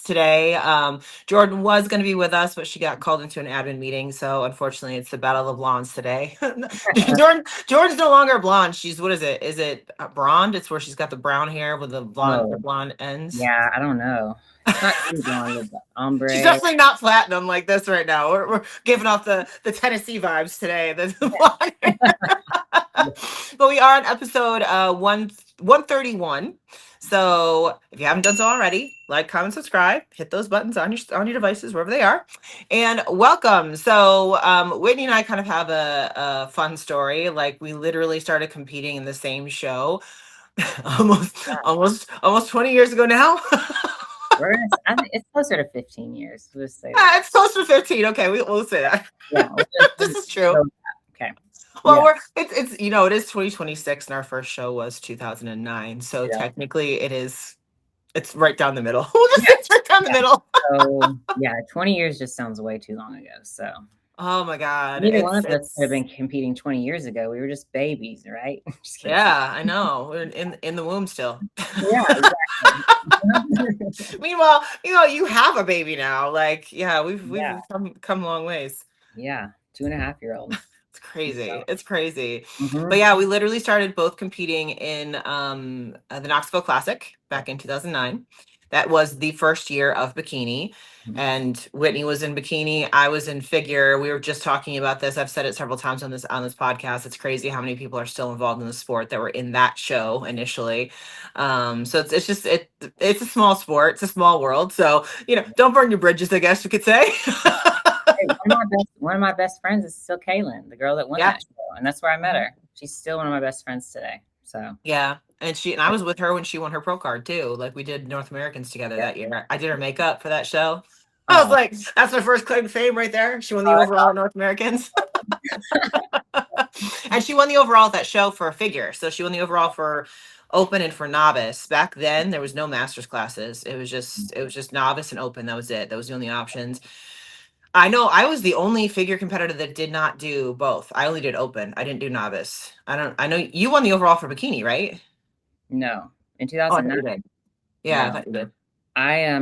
today. Jordan was going to be with us, but she got called into an admin meeting. So unfortunately, it's the battle of blondes today. Jordan's no longer blonde. She's, what is it? Is it blonde? It's where she's got the brown hair with the Oh, blonde ends. yeah, I don't know. It's not too blonde with the She's ombre. definitely not platinum like this right now. We're giving off the Tennessee vibes today. But we are on episode 131. So if you haven't done so already, like, comment, subscribe, hit those buttons on your devices wherever they are, and welcome. So Whitney and I kind of have a fun story. Like, we literally started competing in the same show almost 20 years ago now. I think it's closer to 15 years. We'll just say Ah, that. it's close to 15. Okay, we'll say that. Yeah. This is true. Okay. Well, Yeah. it's it is 2026 and our first show was 2009. So Yeah. technically it's right down the middle. We'll just say it's right down the Yeah. middle. So yeah, 20 years just sounds way too long ago. So Oh my God. neither one of us could have been competing 20 years ago. We were just babies, right? Just kidding. Yeah, I know. We're in the womb still. Yeah, exactly. Meanwhile, you have a baby now. Like, yeah, we've Yeah. come a long ways. Yeah. 2.5-year-old. It's crazy. It's crazy. Mm-hmm. But yeah, we literally started both competing in the Knoxville Classic back in 2009. That was the first year of bikini. And Whitney was in bikini. I was in figure. We were just talking about this. I've said it several times on this podcast. It's crazy how many people are still involved in the sport that were in that show initially. So it's a small sport. It's a small world. So, don't burn your bridges, I guess you could say. Hey, one of my best friends is still Kaylin, the girl that won that show, and that's where I met her. She's still one of my best friends today. So yeah, and I was with her when she won her pro card too. Like, we did North Americans together that year. I did her makeup for that show. I was like, that's my first claim to fame right there. She won the overall at North Americans. And she won the overall at that show for a figure. So she won the overall for open and for novice. Back then there was no master's classes. It was just novice and open. That was it. That was the only options. I know I was the only figure competitor that did not do both. I only did open. I didn't do novice. I know you won the overall for bikini, right? No, in Oh, I thought you 2009. did. Yeah, I No. thought you did.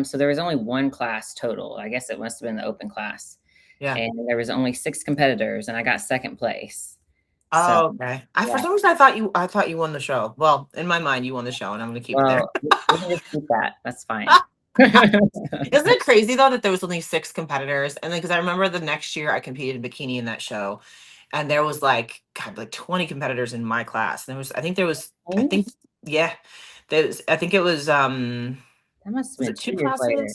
So there was only one class total. I guess it must have been the open class. Yeah. And there was only 6 competitors, and I got second place. Oh, okay. For some reason I thought you won the show. Well, in my mind, you won the show, and I'm gonna keep it there. We can just keep that. That's fine. Isn't it crazy though that there was only 6 competitors? And then, because I remember the next year I competed in bikini in that show, and there was like 20 competitors in my class. And yeah, I think it was that must have been 2 years later.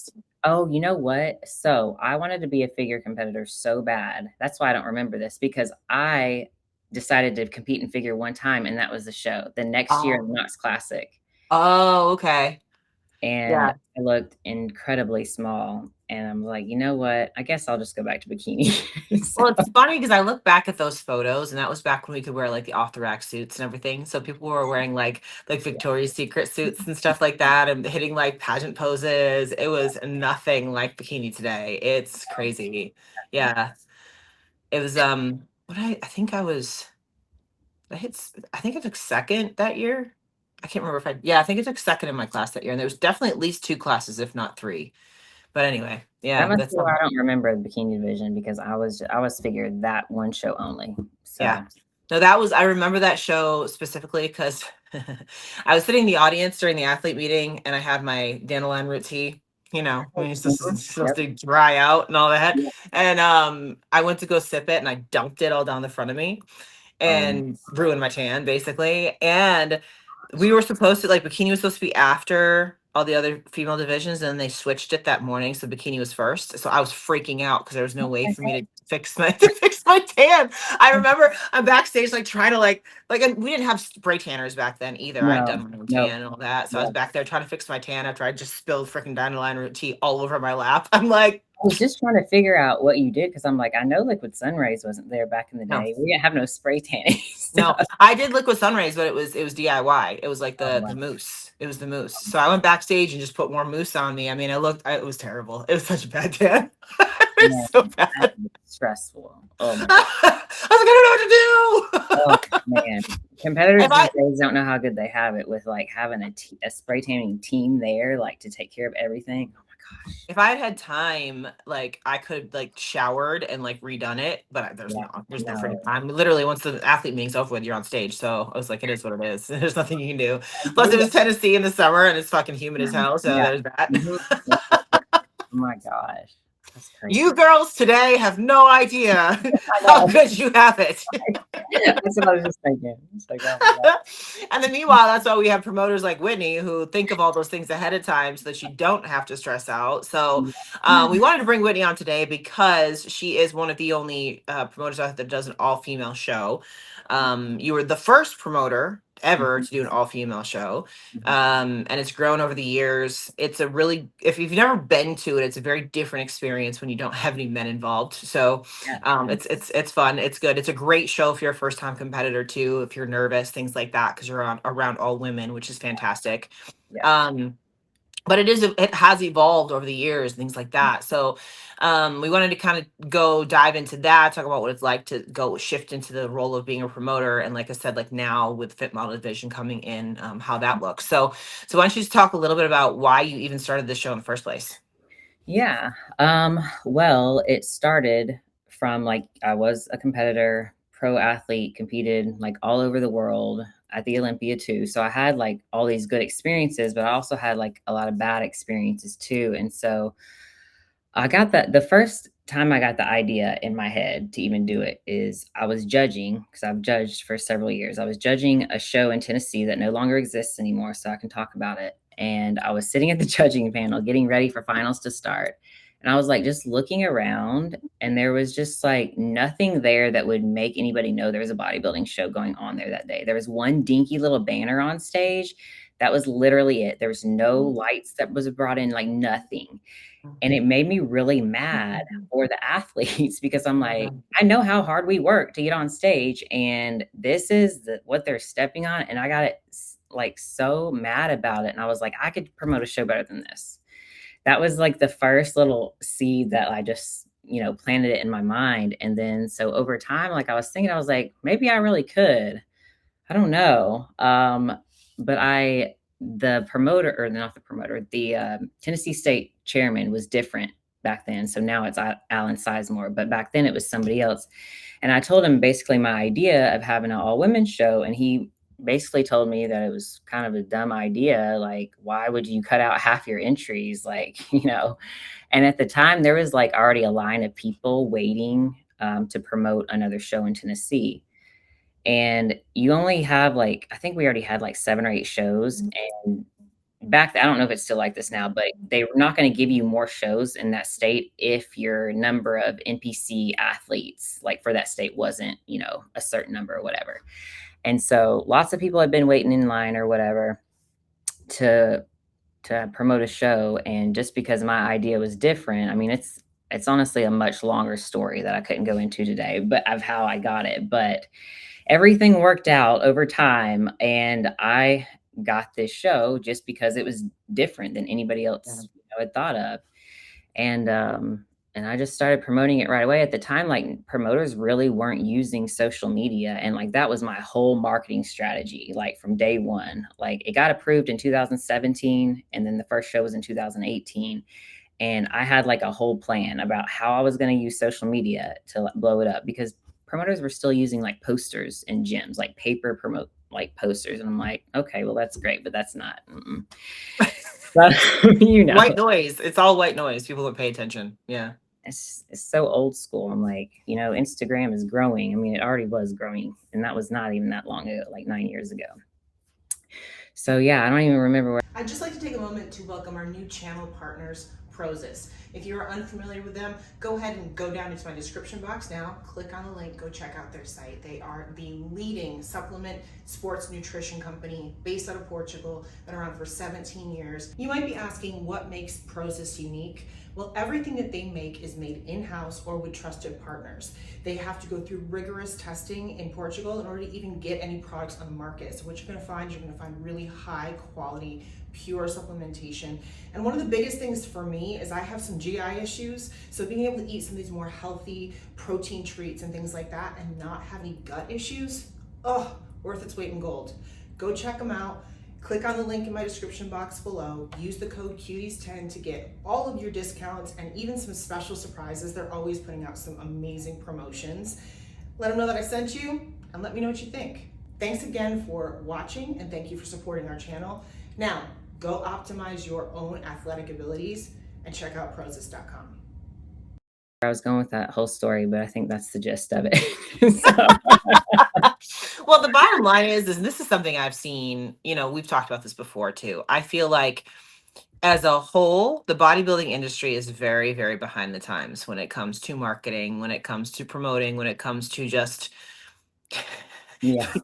Oh, you know what? So I wanted to be a figure competitor so bad. That's why I don't remember this, because I decided to compete in figure one time, and that was the show. The next year, the Knox Classic. Oh, okay. And I looked incredibly small, and I'm like, you know what? I guess I'll just go back to bikini. Well, it's funny because I look back at those photos, and that was back when we could wear like the off the rack suits and everything. So people were wearing like Victoria's Secret suits and stuff like that, and hitting like pageant poses. It was nothing like bikini today. It's crazy. Yeah. It was I think I took second that year. I can't remember I think I took second in my class that year, and there was definitely at least 2 classes, if not 3. But anyway, yeah. That must be why I don't remember the bikini division, because I was figured that one show only. So. Yeah. No, I remember that show specifically because I was sitting in the audience during the athlete meeting, and I had my dandelion root tea, when you're supposed to dry out and all that. Yep. And I went to go sip it, and I dumped it all down the front of me and ruined my tan, basically. And we were supposed to, bikini was supposed to be after all the other female divisions, and then they switched it that morning, so bikini was first. So I was freaking out because there was no way for me to fix my tan. I remember I'm backstage trying to and we didn't have spray tanners back then either. I'd done my own tan and all that, so I was back there trying to fix my tan after I just spilled freaking dandelion root tea all over my lap. I'm like, I was just trying to figure out what you did, because I'm like, I know Liquid Sunrays wasn't there back in the day. We didn't have no spray tanning. No, I did Liquid Sunrays, but it was DIY. It was like the mousse. It was the mousse. So I went backstage and just put more mousse on me. I mean, it was terrible. It was such a bad tan. It was so bad. Stressful. Oh my God. I was like, I don't know what to do. Oh man, competitors these days don't know how good they have it with having a spray tanning team there, to take care of everything. Oh my If I had time, like I could like showered and like redone it, but Yeah, there's no freaking no. time. Literally, once the athlete meeting's over with, you're on stage. So I was like, it is what it is. There's nothing you can do. Plus, it was Tennessee in the summer and it's fucking humid as hell. So Yeah. there's that. Mhm. Yep, yep, yep. Oh my gosh. That's You crazy. girls today have no idea I how know. good you have it. That's what I was just thinking. It's like, oh my god. And then meanwhile, that's why we have promoters like Whitney who think of all those things ahead of time so that you don't have to stress out. So Yeah. we wanted to bring Whitney on today because she is one of the only promoters out there that does an all-female show. You were the first promoter ever Mhm, to do an all-female show. mhm. And it's grown over the years. It's a really, if you've never been to it, it's a very different experience when you don't have any men involved. So Yeah. it's fun. It's good. It's a great show if you're a first time competitor too. If you're nervous, things like that, because you're on around all women, which is fantastic. Yeah. Um, but it has evolved over the years, things like that. So we wanted to kind of go dive into that, talk about what it's like to go shift into the role of being a promoter, and like I said, like now with Fit Model Division coming in, how that looks. So why don't you just talk a little bit about why you even started this show in the first place? Yeah. Well, it started from like I was a competitor, pro athlete, competed like all over the world at the Olympia too. So I had like all these good experiences, but I also had like a lot of bad experiences too. And so I got that the first time I got the idea in my head to even do it is I was judging because I've judged for several years. I was judging a show in Tennessee that no longer exists anymore, so I can talk about it. And I was sitting at the judging panel getting ready for finals to start. And I was like just looking around, and there was just like nothing there that would make anybody know there was a bodybuilding show going on there that day. There was one dinky little banner on stage. That was literally it. There was no lights that was brought in, like nothing. And it made me really mad for the athletes because I'm like, I know how hard we work to get on stage, and this is what they're stepping on. And I got it like so mad about it. And I was like, I could promote a show better than this. That was like the first little seed that I just, planted it in my mind. And then so over time, like I was thinking, I was like, maybe I really could. I don't know. But the promoter, or not the promoter, the Tennessee State chairman was different back then. So now it's Alan Sizemore, but back then it was somebody else. And I told him basically my idea of having an all women show. And he basically told me that it was kind of a dumb idea. Like, why would you cut out half your entries? Like, and at the time there was like already a line of people waiting to promote another show in Tennessee, and you only have like, I think we already had like 7 or 8 shows. And I don't know if it's still like this now, but they were not going to give you more shows in that state if your number of NPC athletes like for that state wasn't, a certain number or whatever. And so lots of people had been waiting in line or whatever to promote a show. And just because my idea was different, I mean, it's honestly a much longer story that I couldn't go into today, but of how I got it. But everything worked out over time, and I got this show just because it was different than anybody else had thought of. And I just started promoting it right away. At the time, like promoters really weren't using social media, and like that was my whole marketing strategy, like from day one. Like it got approved in 2017, and then the first show was in 2018. And I had like a whole plan about how I was going to use social media to blow it up, because promoters were still using like posters in gyms, like paper promote like posters. And I'm like, okay, well that's great, but that's not. But, White noise. It's all white noise. People don't pay attention. Yeah. It's so old school. I'm like, Instagram is growing. I mean, it already was growing, and that was not even that long ago, like 9 years ago. So yeah, I don't even remember where. I'd just like to take a moment to welcome our new channel partners, Prozis. If you are unfamiliar with them, go ahead and go down into my description box now, click on the link, go check out their site. They are the leading supplement sports nutrition company based out of Portugal, been around for 17 years. You might be asking what makes Prozis unique? Well, everything that they make is made in-house or with trusted partners. They have to go through rigorous testing in Portugal in order to even get any products on the market. So what you're gonna find really high quality, pure supplementation. And one of the biggest things for me is I have some GI issues. So being able to eat some of these more healthy protein treats and things like that and not have any gut issues, worth its weight in gold. Go check them out. Click on the link in my description box below. Use the code Cuties10 to get all of your discounts and even some special surprises. They're always putting out some amazing promotions. Let them know that I sent you and let me know what you think. Thanks again for watching and thank you for supporting our channel. Now, go optimize your own athletic abilities and check out Prozis.com. I was going with that whole story, but I think that's the gist of it. Well, the bottom line is this is something I've seen, we've talked about this before too. I feel like as a whole, the bodybuilding industry is very, very behind the times when it comes to marketing, when it comes to promoting, when it comes to just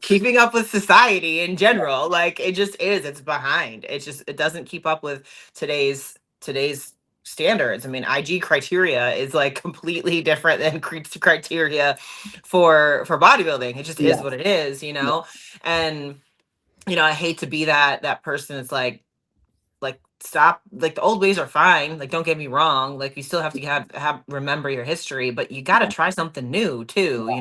keeping up with society in general. Like it just is, it's behind. It doesn't keep up with today's standards. I mean, IG criteria is like completely different than criteria for bodybuilding. It just is what it is, and I hate to be that person that's like stop. Like the old ways are fine, like don't get me wrong, like you still have to have remember your history, but you got to try something new too. I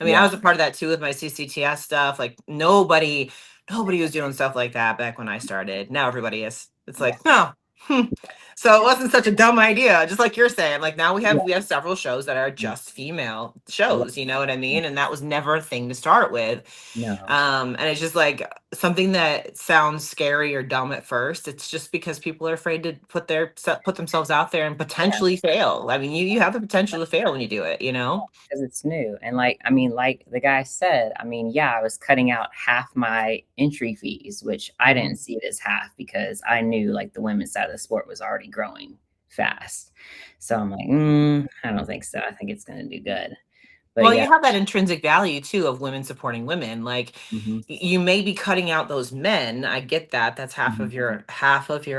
mean, I was a part of that too with my CCTS stuff. Like nobody was doing stuff like that back when I started. Now everybody is. It's like, no. So it wasn't such a dumb idea, just like you're saying. Like now we have several shows that are just female shows, you know what I mean? And that was never a thing to start with. And it's just like something that sounds scary or dumb at first. It's just because people are afraid to put themselves out there and potentially fail. I mean, you have the potential to fail when you do it, because it's new. And like the guy said, I was cutting out half my entry fees, which I didn't see it as half because I knew like the women's side of the sport was already growing fast. So I'm like, I don't think so. I think it's going to do good. But well, you have that intrinsic value too of women supporting women. Like you may be cutting out those men. I get that. That's half of your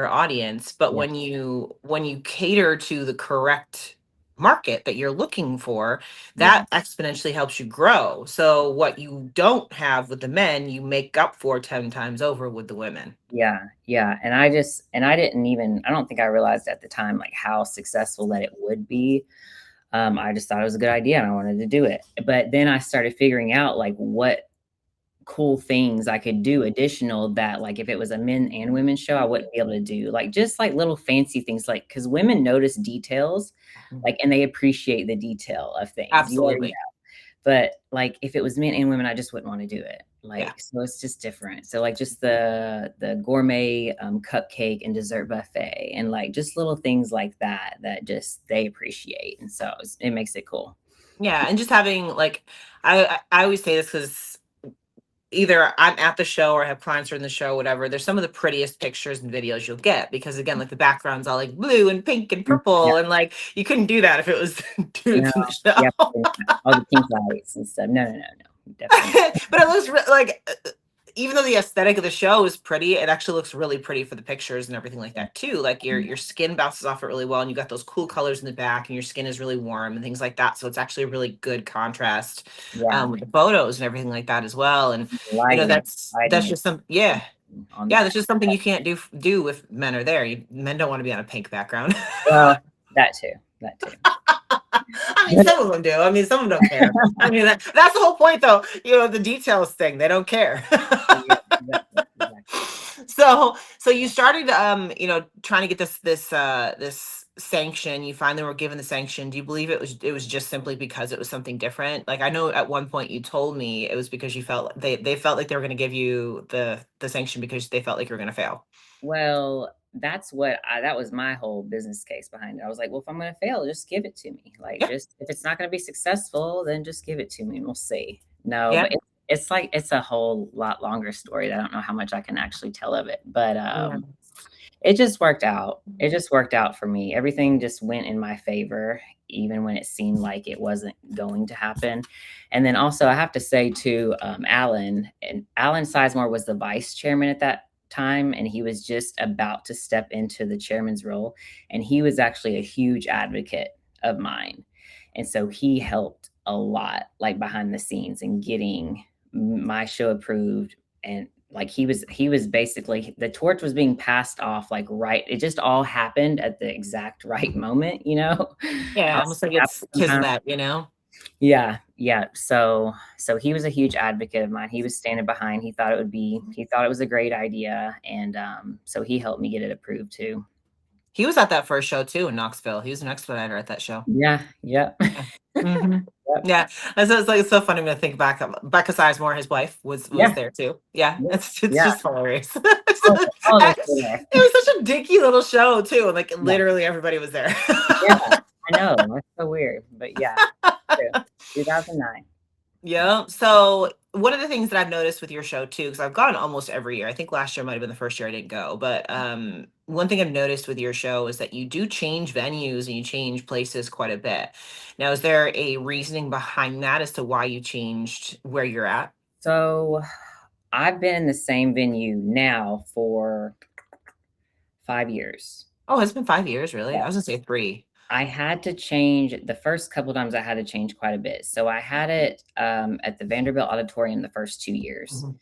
audience. But when you cater to the correct market that you're looking for, that exponentially helps you grow. So what you don't have with the men, you make up for 10 times over with the women. Yeah. And I don't think I realized at the time like how successful that it would be. I just thought it was a good idea and I wanted to do it. But then I started figuring out like what cool things I could do additional that like if it was a men and women show, I wouldn't be able to do, like just like little fancy things, like because women notice details, like, and they appreciate the detail of things. Absolutely. But like if it was men and women, I just wouldn't want to do it. Like, so it's just different. So like just the gourmet cupcake and dessert buffet and like just little things like that just they appreciate. And so it makes it cool. Yeah. And just having like, I always say this because either I'm at the show or I have clients who are in the show, whatever, there's some of the prettiest pictures and videos you'll get because again, like the background's all like blue and pink and purple. And like, you couldn't do that if it was dudes in the show. All the pink lights and stuff. No. Definitely. But it looks like, even though the aesthetic of the show is pretty, it actually looks really pretty for the pictures and everything like that too. Like your skin bounces off it really well, and you got those cool colors in the back, and your skin is really warm and things like that. So it's actually a really good contrast with the photos and everything like that as well. And that's just some that's just something you can't do if men are there. Men don't want to be on a pink background. Well, that too. I mean, some of them do. I mean, some of them don't care. I mean, that's the whole point, though. The details thing, they don't care. So you started, trying to get this sanction. You finally were given the sanction. Do you believe it was just simply because it was something different? Like I know at one point you told me it was because you felt they felt like they were going to give you the sanction because they felt like you were going to fail. Well, that was my whole business case behind it. I was like, well, if I'm going to fail, just give it to me. Like, just if it's not going to be successful, then just give it to me and we'll see. No, but it's a whole lot longer story. I don't know how much I can actually tell of it, but it just worked out. It just worked out for me. Everything just went in my favor, even when it seemed like it wasn't going to happen. And then also I have to say too, Alan Sizemore was the vice chairman at that time, and he was just about to step into the chairman's role, and he was actually a huge advocate of mine, and so he helped a lot, like behind the scenes, and getting my show approved. And like he was basically, the torch was being passed off, like it just all happened at the exact right moment, almost like it's kismet, Yeah, yeah. So he was a huge advocate of mine. He was standing behind. He thought it was a great idea, and so he helped me get it approved too. He was at that first show too in Knoxville. He was an expediter at that show. Yeah, yep. Yeah. Hmm. Yep. Yeah. And so it's so funny to think back. Becca Sizemore, his wife, was Yeah, there too. Yeah. yeah, It's yeah. just hilarious. All of us It were there. was such a dinky little show too. And like Yeah, literally everybody was there. yeah. I know. That's so weird, but yeah, true. 2009. Yeah. So one of the things that I've noticed with your show too, because I've gone almost every year. I think last year might have been the first year I didn't go, but one thing I've noticed with your show is that you do change venues and you change places quite a bit. Now, is there a reasoning behind that as to why you changed where you're at? So I've been in the same venue now for 5 years. Oh, it's been 5 years, really? Yeah. I was gonna say 3. I had to change the first couple times. I had to change quite a bit. So I had it at the Vanderbilt Auditorium the first 2 years, Mhm.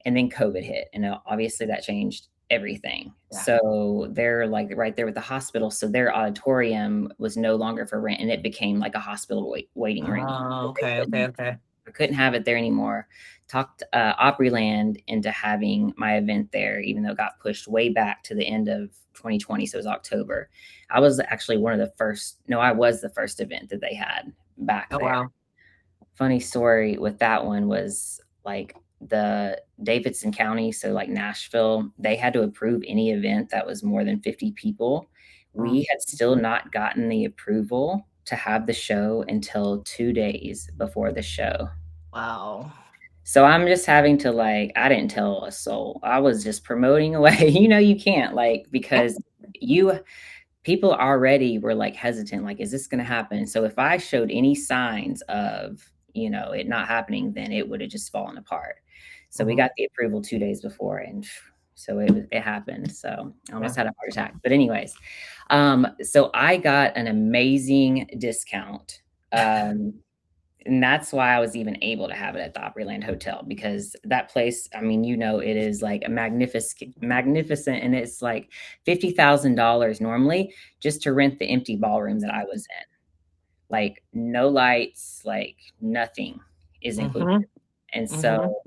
and then COVID hit, and obviously that changed everything. Yeah. So they're like right there with the hospital. So their auditorium was no longer for rent, and it became like a hospital waiting room. Oh, okay, okay. I couldn't have it there anymore. Talked Opryland into having my event there, even though it got pushed way back to the end of 2020. So it was October. I was actually one of the first. No, I was the first event that they had back Oh, there. wow. Funny story with that one was like the Davidson County, so like Nashville, they had to approve any event that was more than 50 people. We had still not gotten the approval to have the show until 2 days before the show. Wow. So I'm just having to I didn't tell a soul. I was just promoting away. You can't because people already were hesitant, is this going to happen? So if I showed any signs of, it not happening, then it would have just fallen apart. So we got the approval 2 days before, and so it happened. So I almost had a heart attack. But anyways, so I got an amazing discount. And that's why I was even able to have it at the Opryland Hotel, because that place, I mean, it is like a magnificent, and it's like $50,000 normally just to rent the empty ballroom that I was in. Like no lights, like nothing is included. And so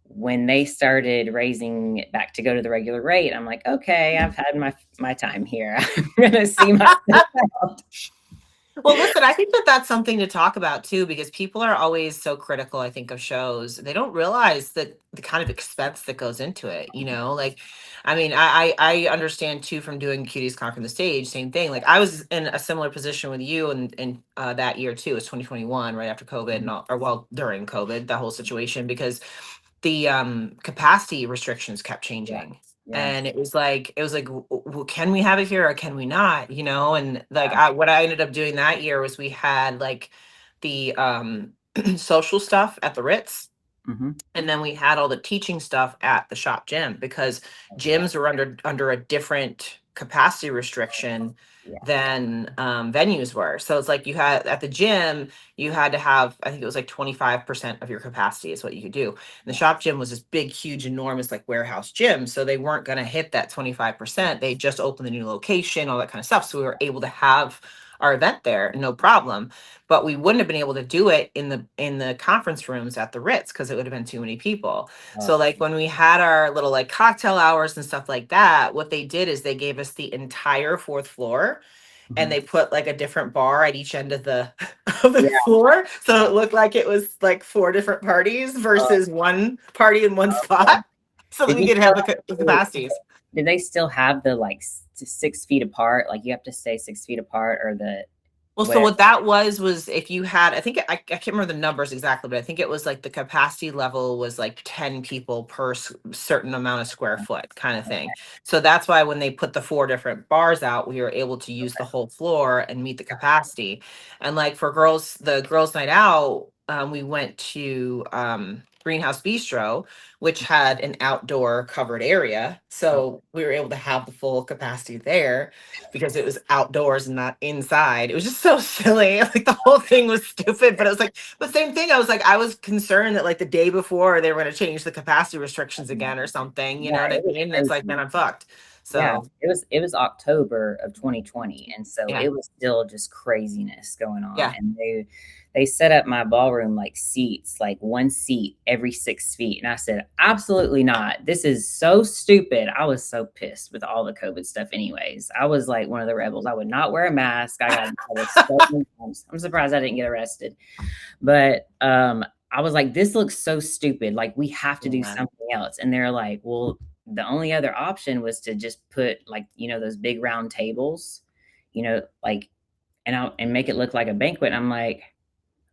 when they started raising it back to go to the regular rate, I'm like, okay, I've had my time here. I'm gonna see myself out. Well, listen, I think that that's something to talk about too, because people are always so critical, I think, of shows. They don't realize that the kind of expense that goes into it, like, I mean, I understand too from doing Cuties Conquer the Stage, same thing. Like I was in a similar position with you and that year too, it was 2021, right after COVID and all, or well, during COVID, the whole situation, because the capacity restrictions kept changing. Yeah. And it was like, well, can we have it here or can we not? And like what I ended up doing that year was we had like the social stuff at the Ritz. And then we had all the teaching stuff at the shop gym, because gyms were under a different capacity restriction than venues were. So it's like you had at the gym, you had to have, I think it was like 25% of your capacity is what you could do. And the shop gym was this big, huge, enormous like warehouse gym. So they weren't going to hit that 25%. They just opened a new location, all that kind of stuff. So we were able to have our event there, no problem. But we wouldn't have been able to do it in the conference rooms at the Ritz, because it would have been too many people. So like when we had our little like cocktail hours and stuff like that, what they did is they gave us the entire 4th floor, and they put like a different bar at each end of the floor, so it looked like it was like 4 different parties versus one party in one spot, so that we could have the capacities. Did they still have the 6 feet apart? Like you have to stay 6 feet apart, or the Well, so what that was if you had, I think I can't remember the numbers exactly, but I think it was like the capacity level was like 10 people per certain amount of square foot kind of thing. So that's why when they put the 4 different bars out, we were able to use the whole floor and meet the capacity. And like for the girls' night out, we went to Greenhouse Bistro, which had an outdoor covered area. So we were able to have the full capacity there because it was outdoors and not inside. It was just so silly. Like the whole thing was stupid, but it was like, but same thing. I was concerned that like the day before they were going to change the capacity restrictions again or something, you know what I mean? And it's like, man, I'm fucked. So yeah, it was October of 2020, and so it was still just craziness going on. Yeah. And they set up my ballroom like seats, like one seat every 6 feet. And I said, absolutely not. This is so stupid. I was so pissed with all the COVID stuff anyways. I was like one of the rebels. I would not wear a mask. I got in trouble so many times. I'm surprised I didn't get arrested. But I was like, this looks so stupid. Like, we have to do something else. And they're like, well, the only other option was to just put like, those big round tables, like, and make it look like a banquet. And I'm like,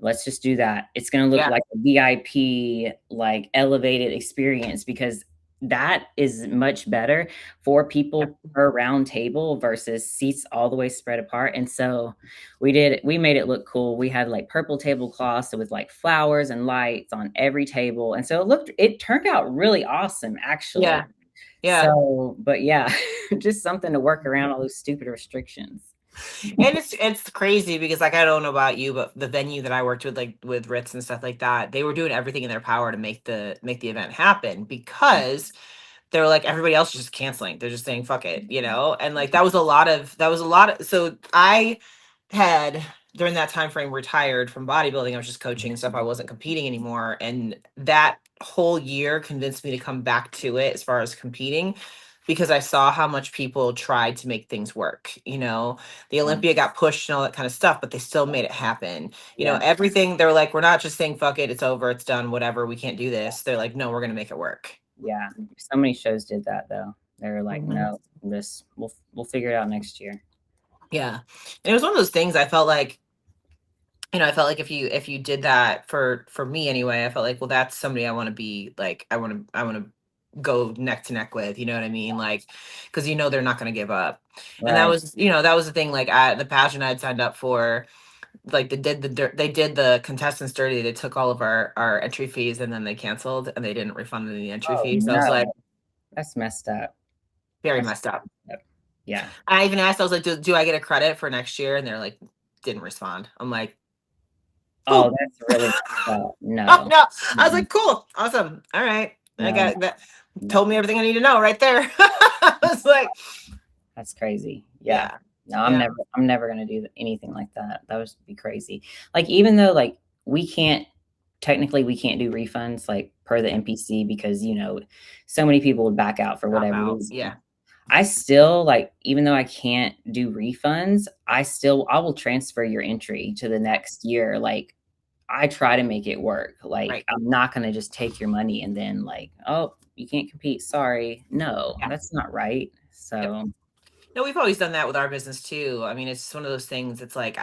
let's just do that. It's going to look like a VIP, like elevated experience, because that is much better for people per round table versus seats all the way spread apart. And so we made it look cool. We had like purple tablecloths with like flowers and lights on every table. And so it turned out really awesome, actually. Yeah. So, but yeah, just something to work around all those stupid restrictions. And it's crazy because, like, I don't know about you, but the venue that I worked with, like with Ritz and stuff like that, they were doing everything in their power to make the event happen, because they were like, everybody else is just canceling. They're just saying fuck it, and like that was a lot of so I had, during that time frame, retired from bodybuilding. I was just coaching and stuff. I wasn't competing anymore, and that whole year convinced me to come back to it as far as competing, because I saw how much people tried to make things work. The Olympia got pushed and all that kind of stuff, but they still made it happen. Everything, they're like, we're not just saying fuck it, it's over, it's done, whatever, we can't do this. They're like, no, we're gonna make it work. Yeah, so many shows did that though. They were like, no, we'll figure it out next year. Yeah, and it was one of those things. I felt like, if you did that for me anyway, I felt like, well, that's somebody I want to be like. I want to go neck to neck with. You know what I mean? Like, because they're not going to give up. Right. And that was the thing. Like, the pageant I'd signed up for, like they did the contestants dirty. They took all of our entry fees, and then they canceled, and they didn't refund any entry fees. So I was like, that's messed up. Very messed up. Yeah. I even asked, I was like, do I get a credit for next year? And they're like, didn't respond. I'm like, oh, that's really no. Oh, no. I was like, cool, awesome, all right. No. I got that. Told me everything I need to know right there. I was like, that's crazy. Yeah. No, I'm never gonna do anything like that. That would be crazy. Like, even though like we can't do refunds like per the NPC, because so many people would back out for whatever reason. Yeah. I still, like, even though I can't do refunds, I will transfer your entry to the next year. Like, I try to make it work. Like, right. I'm not going to just take your money and then like, oh, you can't compete. Sorry. No, that's not right. So. No, we've always done that with our business too. I mean, it's one of those things. It's like,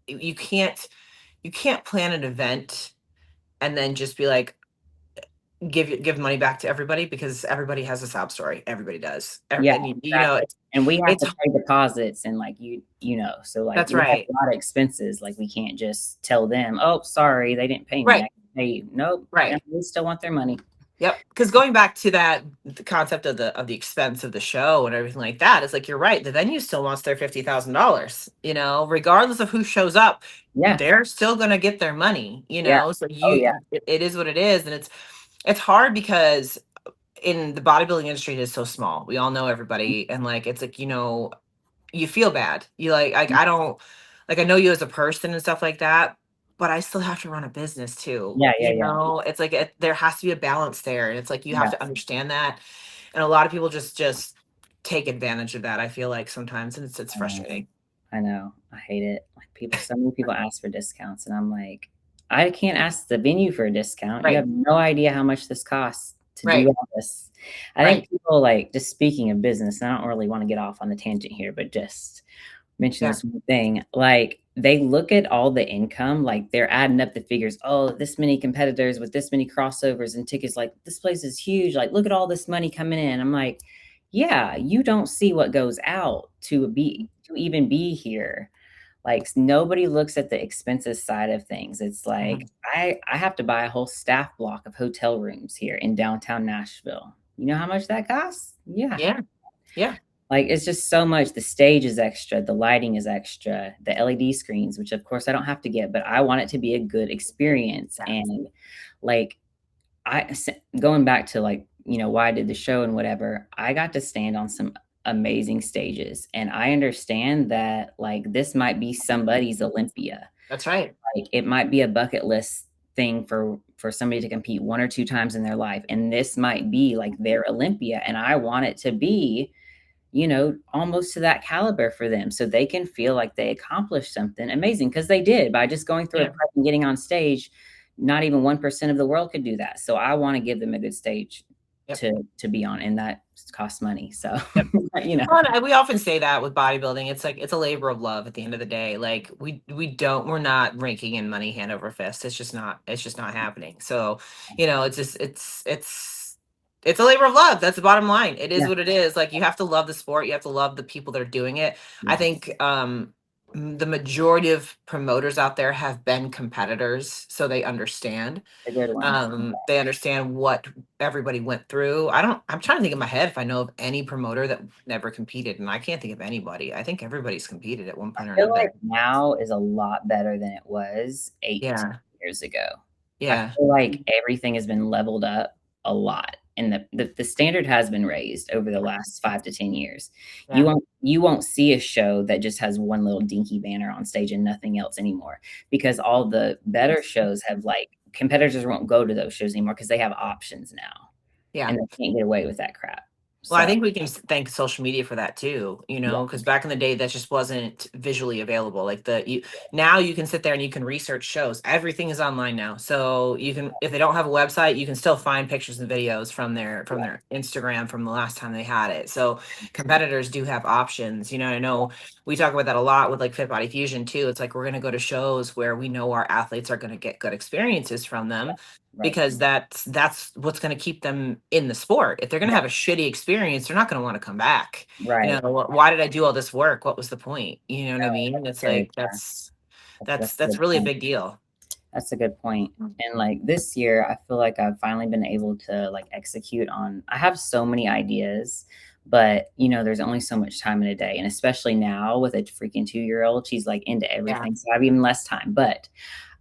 you can't plan an event and then just be like, give money back to everybody, because everybody has a sob story. Everybody does. And we have to pay deposits, and like so like that's right. A lot of expenses. Like, we can't just tell them, oh, sorry, they didn't pay me. Right. I can pay you. Nope. Right. We still want their money. Yep. Because going back to the concept of the expense of the show and everything like that, it's like, you're right. The venue still wants their $50,000. Regardless of who shows up. Yeah. They're still gonna get their money. So it is what it is, and it's hard because in the bodybuilding industry, it is so small. We all know everybody. And like, it's like, you feel bad. You like, I don't, like, I know you as a person and stuff like that, but I still have to run a business too. Yeah. It's like, there has to be a balance there. And it's like, you have to understand that. And a lot of people just take advantage of that. I feel like sometimes, and it's frustrating. I know. I hate it. Like, so many people ask for discounts, and I'm like, I can't ask the venue for a discount. Right. You have no idea how much this costs to do all this. I think people, like, just speaking of business, and I don't really want to get off on the tangent here, but just mention this one thing. Like, they look at all the income, like they're adding up the figures. Oh, this many competitors with this many crossovers and tickets. Like, this place is huge. Like, look at all this money coming in. I'm like, yeah, you don't see what goes out to even be here. Like, nobody looks at the expenses side of things. It's like, I have to buy a whole staff block of hotel rooms here in downtown Nashville. You know how much that costs? Yeah. Like, it's just so much. The stage is extra. The lighting is extra. The LED screens, which of course I don't have to get, but I want it to be a good experience. And like, going back to like, why I did the show and whatever, I got to stand on some amazing stages, and I understand that like this might be somebody's Olympia. That's right. Like, it might be a bucket list thing for somebody to compete 1 or 2 times in their life, and this might be like their Olympia, and I want it to be, almost to that caliber for them so they can feel like they accomplished something amazing because they did by just going through a Yeah. prep and getting on stage. Not even 1% of the world could do that. So I want to give them a good stage Yep. to be on, and that costs money. So, Yep. Well, and we often say that with bodybuilding, it's like it's a labor of love at the end of the day. Like we're not ranking in money hand over fist. It's just not happening. So, it's a labor of love. That's the bottom line. It is Yeah, what it is. Like you have to love the sport. You have to love the people that are doing it. I yes, think the majority of promoters out there have been competitors, so they understand. a good one. They understand what everybody went through. I'm trying to think in my head if I know of any promoter that never competed, and I can't think of anybody. I think everybody's competed at one I point or feel like another. now is a lot better than it was 8 Yeah. years ago. I Yeah. feel like everything has been leveled up a lot, and the standard has been raised over the last 5 to 10 years. Yeah. You won't see a show that just has one little dinky banner on stage and nothing else anymore, because all the better shows have, like, competitors won't go to those shows anymore because they have options now, Yeah. and they can't get away with that crap. Well, I So, think we can thank social media for that too, yeah, because back in the day that just wasn't visually available. Like now you can sit there and you can research shows. Everything is online now. So you can, if they don't have a website, you can still find pictures and videos from their Instagram from the last time they had it. So competitors do have options. I know we talk about that a lot with like Fit Body Fusion too. It's like we're gonna go to shows where we know our athletes are gonna get good experiences from them right, because that's what's going to keep them in the sport. If they're going to yeah, have a shitty experience, they're not going to want to come back. right. Why did I do all this work? What was the point? You know what I No, mean? that's It's very like fair. that's That's a that's good really a point. big deal. That's a good point. And like this year, I feel like I've finally been able to like execute on. I have so many ideas, but there's only so much time in a day. And especially now with a freaking 2-year old, she's like into Yeah. everything. So I have even less time. But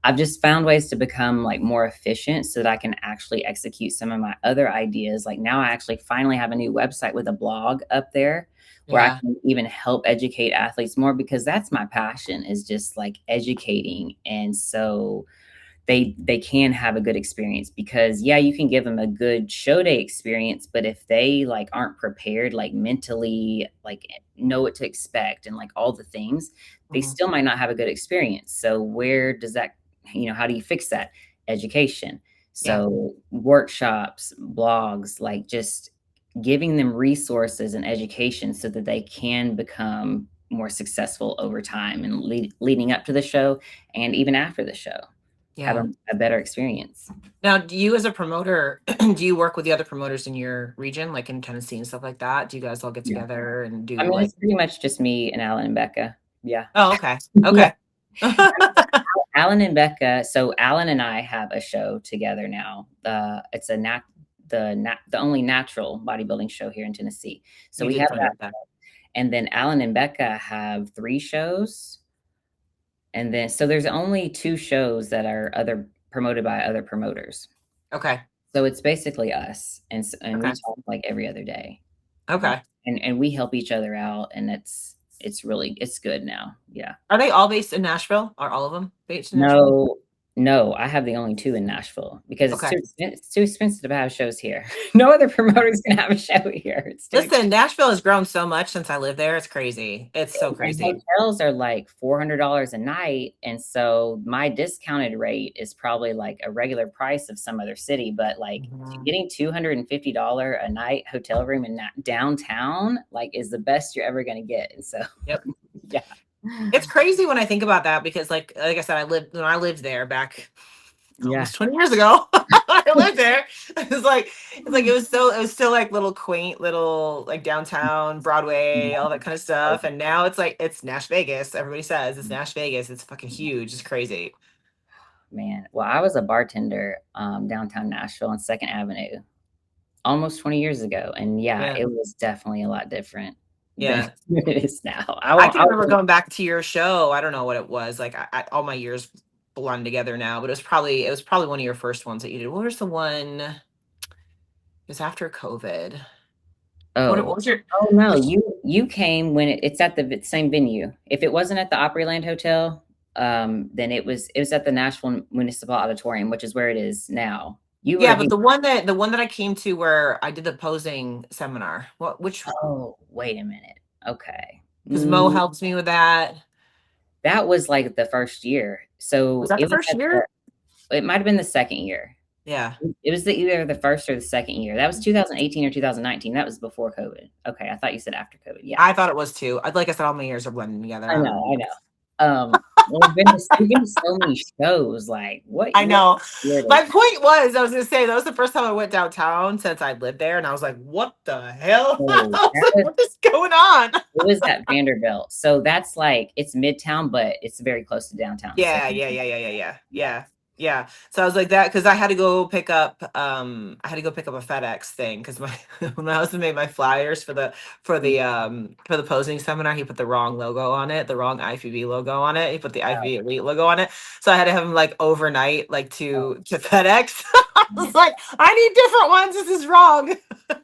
I've just found ways to become like more efficient so that I can actually execute some of my other ideas. Like now I actually finally have a new website with a blog up there where I Yeah. can even help educate athletes more, because that's my passion, is just like educating. And so they can have a good experience, because yeah, you can give them a good show day experience, but if they like aren't prepared, like mentally, like know what to expect and like all the things, they Mhm. still might not have a good experience. So where does that, how do you fix that? Education. Yeah. So workshops, blogs, like just giving them resources and education so that they can become more successful over time and leading up to the show and even after the show have Yeah. a better experience. Now, do you as a promoter, do you work with the other promoters in your region, like in Tennessee and stuff like that? Do you guys all get Yeah. together and I do mean, like? it's pretty much just me and Alan and Becca. Yeah. Oh, okay. Yeah. Okay. Alan and Becca. So Alan and I have a show together now. It's the only natural bodybuilding show here in Tennessee. So You we did have tell me that. about that. And then Alan and Becca have 3 shows. And then so there's only 2 shows that are other promoted by other promoters. Okay. So it's basically us, and we Okay. talk like every other day. Okay. And we help each other out, and it's good now. Yeah. Are they all based in Nashville? Are all of them based in Nashville? No, no, I have the only 2 in Nashville because Okay. it's too expensive to have shows here. No other promoter's gonna have a show here. It's too Listen, Nashville has grown so much since I lived there. It's crazy. It's so And crazy. hotels are like $400 a night, and so my discounted rate is probably like a regular price of some other city, but like Mhm. getting $250 a night hotel room in downtown like is the best you're ever gonna get. And so Yep. yeah. It's crazy when I think about that because like I said, when I lived there back Yeah. almost 20 years ago. I lived there. It was still like little quaint little like downtown Broadway, all that kind of stuff. And now it's Nash Vegas. Everybody says it's Nash Vegas. It's fucking huge. It's crazy. Man, well, I was a bartender downtown Nashville on Second Avenue almost 20 years ago, and yeah, Yeah. it was definitely a lot different than Yeah. it is now. I can remember going back to your show. I don't know what it was. Like all my years blend together now, but it was probably one of your first ones that you did. What was the one? It was after COVID. What Oh, was your oh no, which you came when it's at the same venue. If it wasn't at the Opryland Hotel, then it was at the Nashville Municipal Auditorium, which is where it is now. You were Yeah, but here. the one that I came to where I did the posing seminar. Which? Oh, wait a minute. Okay. Because Mo helped me with that. That was like the first year. So Was that the first year? It might have been the second year. Yeah. It was either the first or the second year. That was 2018 or 2019. That was before COVID. Okay, I thought you said after COVID. Yeah, I thought it was too. Like I said, all my years are blending together. I know. Well, we've been to so many shows. Like, what? I know. Year My point was, I was going to say, that was the first time I went downtown since I lived there. And I was like, what the hell? I was like, what is going on? It was at Vanderbilt. So that's like, it's Midtown, but it's very close to downtown. Yeah. So I was like that because I had to go pick up a FedEx thing because when my husband made my flyers for the posing seminar, he put the wrong logo on it, the wrong IFBB logo on it. He put the IFBB Elite logo on it. So I had to have him like overnight, like to FedEx. I was like, I need different ones. This is wrong.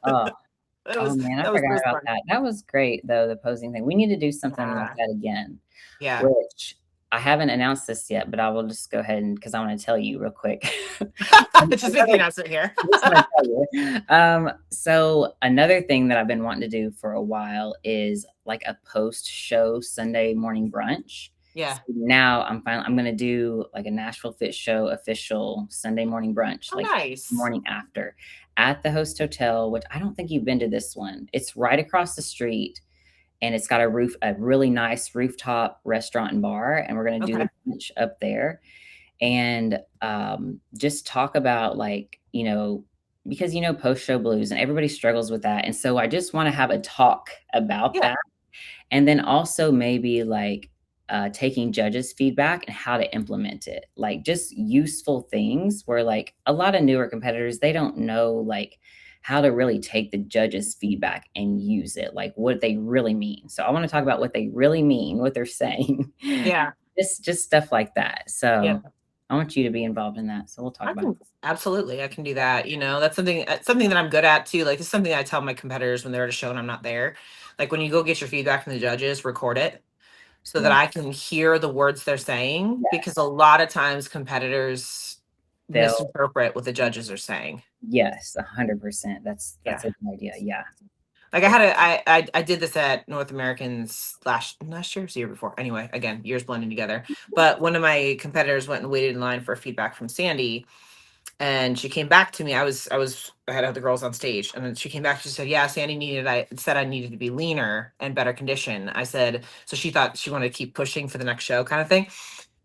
Man, I forgot about that. That was great though, the posing thing. We need to do something like that again. Yeah. Which I haven't announced this yet, but I will just go ahead because I want to tell you real quick. Just make the announcement here. So another thing that I've been wanting to do for a while is like a post-show Sunday morning brunch. Yeah. So now I'm going to do like a Nashville Fitshow official Sunday morning brunch, nice. Morning after at the Host Hotel, which I don't think you've been to this one. It's right across the street. And it's got a really nice rooftop restaurant and bar. And we're going to do the lunch up there and just talk about like, because, post-show blues and everybody struggles with that. And so I just want to have a talk about that. And then also maybe like taking judges' feedback and how to implement it, like just useful things where like a lot of newer competitors, they don't know like how to really take the judges' feedback and use it, like what they really mean. So I want to talk about what they really mean, what they're saying. Yeah. Just stuff like that. So I want you to be involved in that. So we'll talk about it. Absolutely. I can do that. That's something that I'm good at too. Like it's something I tell my competitors when they're at a show and I'm not there. Like when you go get your feedback from the judges, record it so that I can hear the words they're saying, because a lot of times competitors misinterpret what the judges are saying. Yes, 100%. That's a good idea. Yeah. Like I did this at North Americans last year, the year before. Anyway, again, years blending together. But one of my competitors went and waited in line for feedback from Sandy, and she came back to me. I had other girls on stage, and then she came back. She said, "Yeah, Sandy said I needed to be leaner and better condition." I said, so she thought she wanted to keep pushing for the next show, kind of thing.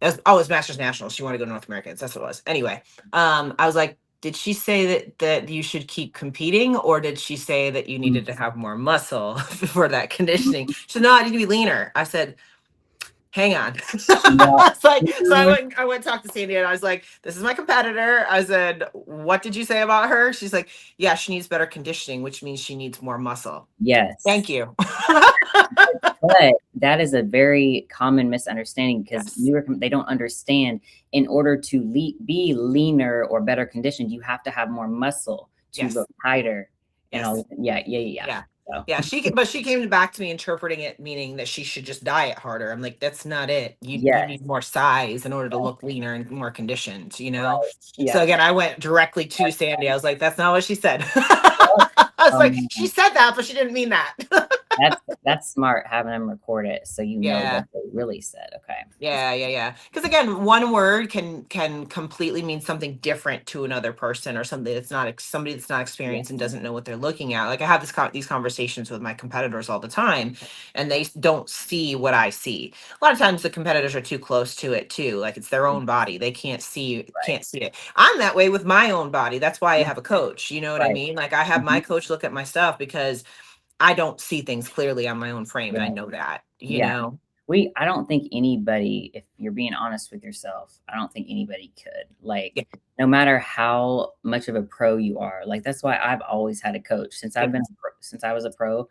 It was Masters Nationals. She wanted to go to North Americans. That's what it was. Anyway, I was like, did she say that you should keep competing, or did she say that you needed to have more muscle for that conditioning? She said, no, I need to be leaner. I said, hang on. I went talk to Sandy and I was like, this is my competitor. I said, what did you say about her? She's like, yeah, she needs better conditioning, which means she needs more muscle. Yes. Thank you. But that is a very common misunderstanding because they don't understand in order to be leaner or better conditioned, you have to have more muscle to look tighter. And all. Yeah. So. Yeah, she came back to me interpreting it, meaning that she should just diet harder. I'm like, that's not it. You need more size in order to look leaner and more conditioned, Right. Yeah. So again, I went directly to Sandy. I was like, that's not what she said. I was like, she said that, but she didn't mean that. That's smart having them record it so know what they really said. Okay. Yeah. Because again, one word can completely mean something different to another person, or somebody that's not experienced and doesn't know what they're looking at. Like I have these conversations with my competitors all the time, and they don't see what I see. A lot of times the competitors are too close to it too. Like it's their own body. They can't see it. I'm that way with my own body. That's why I have a coach. You know what I mean? Like I have my coach look at my stuff because I don't see things clearly on my own frame. And I know that, you know. I don't think anybody, if you're being honest with yourself, I don't think anybody could. Like, no matter how much of a pro you are, like that's why I've always had a coach since I was a pro.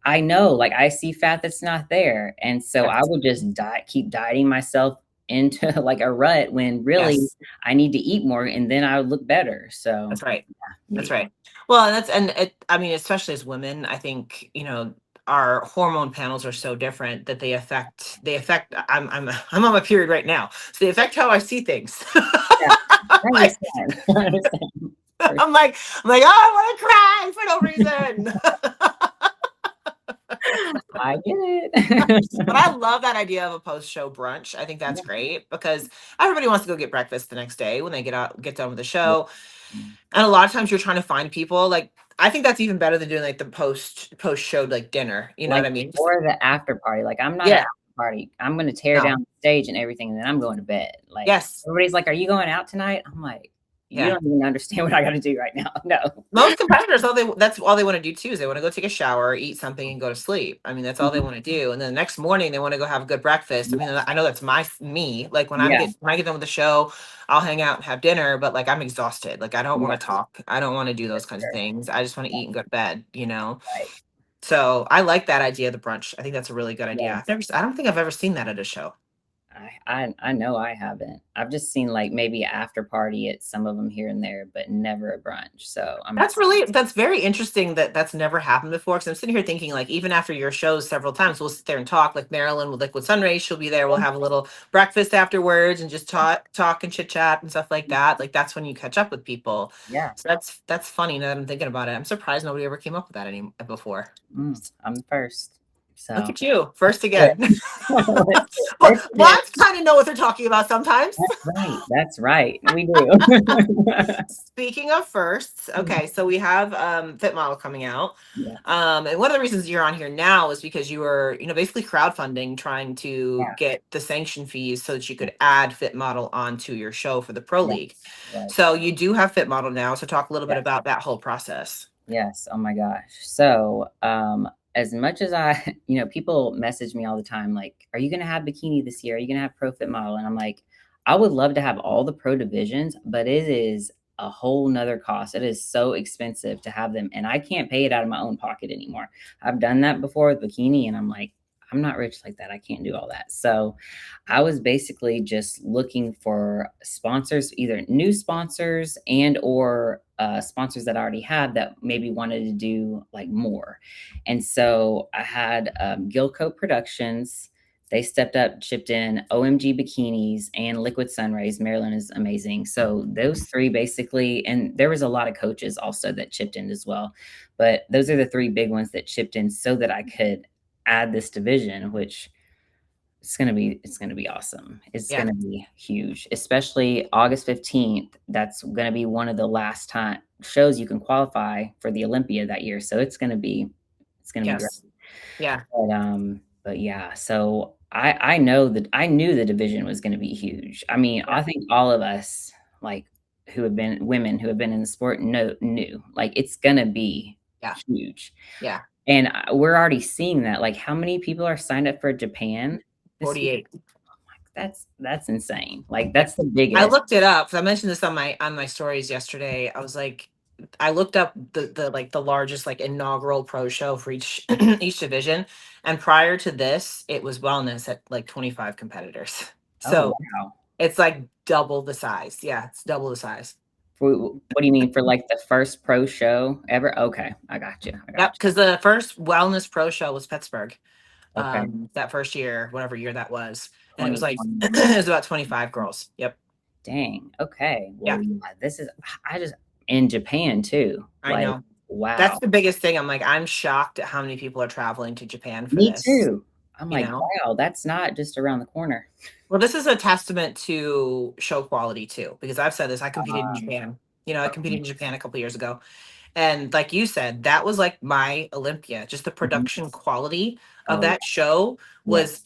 I know, like I see fat that's not there, and so I would just keep dieting myself into like a rut when really I need to eat more, and then I would look better. So that's right. That's right. Well, I mean, especially as women, I think our hormone panels are so different that they affect I'm on my period right now, so they affect how I see things. Yeah, I Like, understand. I understand. I'm like, oh, I want to cry for no reason. I get it. But I love that idea of a post-show brunch. I think that's Yeah. great because everybody wants to go get breakfast the next day when they get done with the Yeah. show. And a lot of times you're trying to find people. Like, I think that's even better than doing like the post show like dinner. You know Like, what I mean? or the after party. Like, I'm not an Yeah. after party. I'm gonna tear No. down the stage and everything, and then I'm going to bed. Like, Yes. everybody's like, "Are you going out tonight?" I'm like, "You Yeah. don't even understand what I gotta do right now." No. Most competitors, that's all they want to do too is they want to go take a shower, eat something, and go to sleep. I mean, that's all they Mhm. want to do. And then the next morning, they want to go have a good breakfast. I mean, I know that's me. Like when Yeah. when I get done with the show, I'll hang out and have dinner. But like I'm exhausted. Like I don't want Yeah. to talk. I don't want to do For those kinds of sure. things. I just want to eat and go to bed. Right. So I like that idea of the brunch. I think that's a really good idea. Yeah. I don't think I've ever seen that at a show. I know I haven't. I've just seen, like, maybe after party at some of them here and there, but never a brunch. So I'm That's very interesting that that's never happened before. Because I'm sitting here thinking, like, even after your shows several times, we'll sit there and talk. Like Marilyn with Liquid Sunrays, she'll be there. We'll have a little breakfast afterwards and just talk and chit chat and stuff like that. Like that's when you catch up with people. yeah. So that's funny now that I'm thinking about it. I'm surprised nobody ever came up with that before. I'm the first. So Look at you, first again. Let's Well, do it. blondes kind of know what they're talking about sometimes. That's right. We do. Speaking of firsts, okay, so we have Fit Model coming out. Yeah. And one of the reasons you're on here now is because you were, basically crowdfunding, trying to Yeah. get the sanction fees so that you could add Fit Model onto your show for the Pro League. Right. So you do have Fit Model now. So talk a little bit Yeah. about that whole process. Yes. Oh my gosh. So, as much as people message me all the time, like, "Are you gonna have bikini this year? Are you gonna have Pro Fit Model?" And I'm like, I would love to have all the pro divisions, but it is a whole nother cost. It is so expensive to have them, and I can't pay it out of my own pocket anymore. I've done that before with bikini, and I'm like, I'm not rich like that. I can't do all that. So I was basically just looking for sponsors, either new sponsors and or sponsors that I already had that maybe wanted to do like more. And so I had Gilco Productions. They stepped up, chipped in OMG Bikinis and Liquid Sunrays. Maryland is amazing. So those three basically, and there was a lot of coaches also that chipped in as well. But those are the three big ones that chipped in so that I could add this division, which it's gonna be awesome. It's gonna be huge, especially August 15th. That's gonna be one of the last time shows you can qualify for the Olympia that year. So it's gonna be great. Yeah. But yeah, so I know that I knew the division was gonna be huge. I mean, I think all of us like women who have been in the sport knew like it's gonna be huge. Yeah. And we're already seeing that. Like, how many people are signed up for Japan? 48. That's insane. Like, that's the biggest. I looked it up. I mentioned this on my stories yesterday. I was like, I looked up the largest like inaugural pro show for each each division, and prior to this, it was wellness at like 25 competitors. So wow. It's like double the size. Yeah, it's double the size. What do you mean for like the first pro show ever? Okay, I got you. Yep, because the first wellness pro show was Pittsburgh. Okay. That first year, whatever year that was, and it was like it was about 25 girls. Yep. Dang. Okay. Well, yeah. This is in Japan too. I know. Wow. That's the biggest thing. I'm shocked at how many people are traveling to Japan for Me this. too. I'm like, wow, that's not just around the corner. Well, this is a testament to show quality too, because I've said this. I competed in Japan. I competed in Japan a couple years ago, and like you said, that was like my Olympia. Just the production quality of that show was.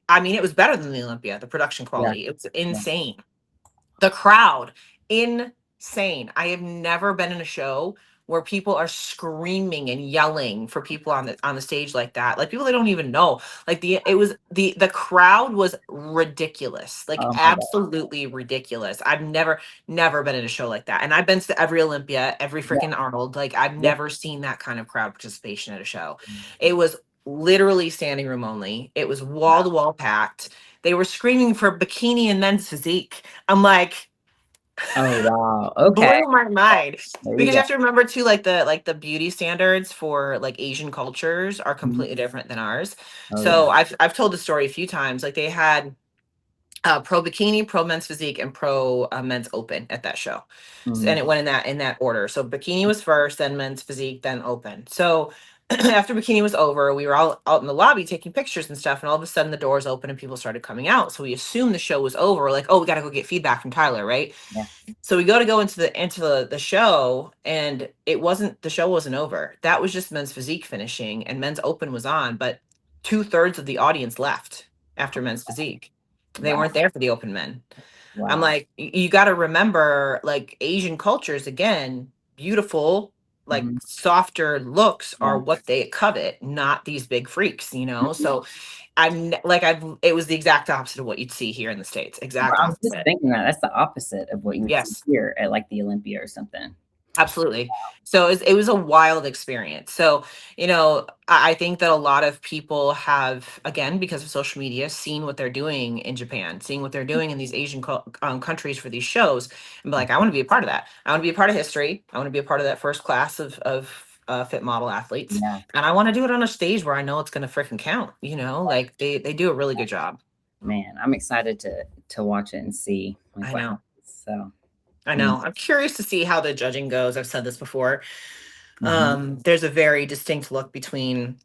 I mean, it was better than the Olympia. The production quality, it was insane. The crowd, insane. I have never been in a show where people are screaming and yelling for people on the stage like that. Like people they don't even know. Like the crowd was ridiculous. Like absolutely ridiculous. I've never been in a show like that. And I've been to every Olympia, every freaking Arnold. Like I've never seen that kind of crowd participation at a show. It was literally standing room only. It was wall to wall packed. They were screaming for bikini and men's physique. I'm like, Oh wow. Okay. Blew my mind There you because you go. have to remember too, like the beauty standards for like Asian cultures are Mhm. completely different than ours. Oh yeah. So I've told the story a few times. Like they had pro bikini, pro men's physique, and pro men's open at that show. And Mhm. it went in that order. So bikini was first, then men's physique, then open. So after bikini was over, we were all out in the lobby taking pictures and stuff, and all of a sudden the doors opened and people started coming out. So we assumed the show was over. We're like, oh, we got to go get feedback from Tyler, right? Yeah. So we go into the show, and the show wasn't over. That was just men's physique finishing, and men's open was on, but 2/3 of the audience left after men's physique. They Wow. weren't there for the open men. I'm Wow. like, you got to remember, like Asian cultures, again, beautiful, like Mhm. softer looks are Yeah. what they covet, not these big freaks, you know? Mhm. So it was the exact opposite of what you'd see here in the States. Exact I was just opposite. thinking that that's the opposite of what you would see Yes. here at like the Olympia or something. Absolutely. So it was a wild experience. So, I think that a lot of people have, again, because of social media, seen what they're doing in Japan, seeing what they're doing in these Asian countries for these shows, and be like, I want to be a part of that. I want to be a part of history. I want to be a part of that first class of fit model athletes. Yeah. And I want to do it on a stage where I know it's going to freaking count, like they do a really good job. Man, I'm excited to watch it and see like I what know. happens. So, I mm, know. I'm curious to see how the judging goes. I've said this before. mhm. There's a very distinct look between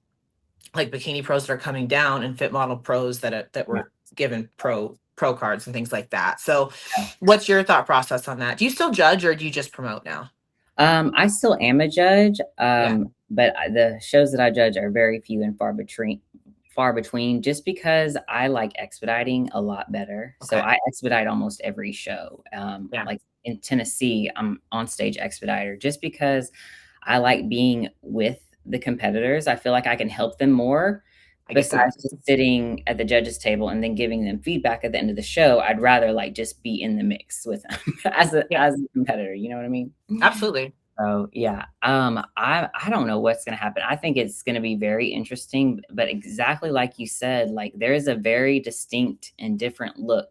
like bikini pros that are coming down and fit model pros that Yeah. were given pro cards and things like that. So Yeah. what's your thought process on that? Do you still judge or do you just promote now? I still am a judge, Yeah. but the shows that I judge are very few and far between, just because I like expediting a lot better. So Okay. I expedite almost every show. Yeah. Like in Tennessee, I'm on stage expediter just because I like being with the competitors. I feel like I can help them more I get that. besides just sitting at the judges table and then giving them feedback at the end of the show. I'd rather like just be in the mix with them Yeah. as a competitor. You know what I mean? Absolutely. So yeah, I don't know what's gonna happen. I think it's gonna be very interesting, but exactly like you said, like there is a very distinct and different look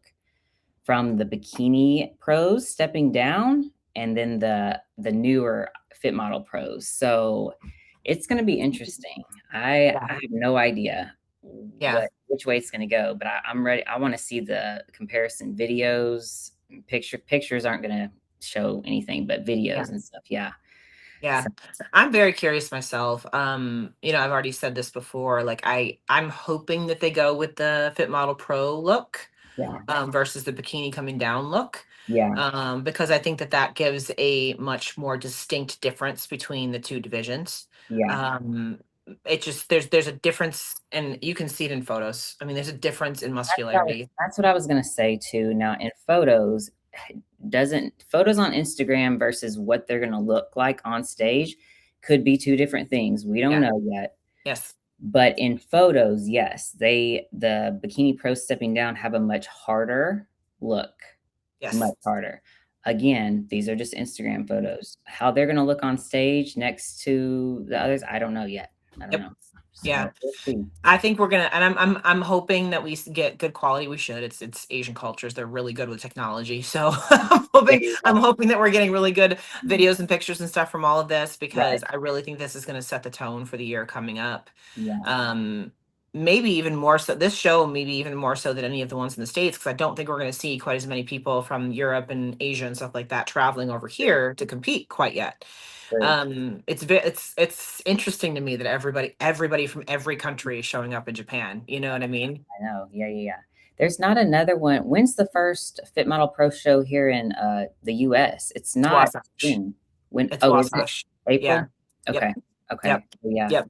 from the bikini pros stepping down, and then the newer fit model pros. So it's gonna be interesting. Yeah. I have no idea Yeah. which way it's gonna go, but I'm ready. I want to see the comparison videos. Pictures aren't gonna show anything, but Yeah. videos and stuff. Yeah. Yeah. So, I'm very curious myself. I've already said this before. Like I'm hoping that they go with the Fit Model Pro look yeah. versus the bikini coming down look. Yeah. Because I think that gives a much more distinct difference between the two divisions. Yeah. Um, it just there's a difference, and you can see it in photos. I mean, there's a difference in muscularity. That's what I was gonna say too. Now in photos, doesn't photos on Instagram versus what they're gonna look like on stage could be two different things. We don't Yeah. know yet. Yes. But in photos, yes, the bikini pros stepping down have a much harder look. Yes. Much harder. Again, these are just Instagram photos. How they're gonna look on stage next to the others, I don't know yet. I don't Yep. know. Yeah. So we'll see. I think we're gonna, and I'm hoping that we get good quality. We should. It's Asian cultures. They're really good with technology. So I'm There hoping you I'm go. hoping that we're getting really good videos and pictures and stuff from all of this, Right. because I really think this is going to set the tone for the year coming up. Yeah. Um, maybe even more so. This show, maybe even more so than any of the ones in the States, because I don't think we're going to see quite as many people from Europe and Asia and stuff like that traveling over here to compete quite yet. True. It's interesting to me that everybody from every country is showing up in Japan. You know what I mean? I know. Yeah, yeah, yeah. There's not another one. When's the first Fit Model Pro show here in the US? It's It's not Wasatch. soon. When It's is it Wasatch. Yeah. April? Yep. Okay. Okay. Yep. Yeah. Yep.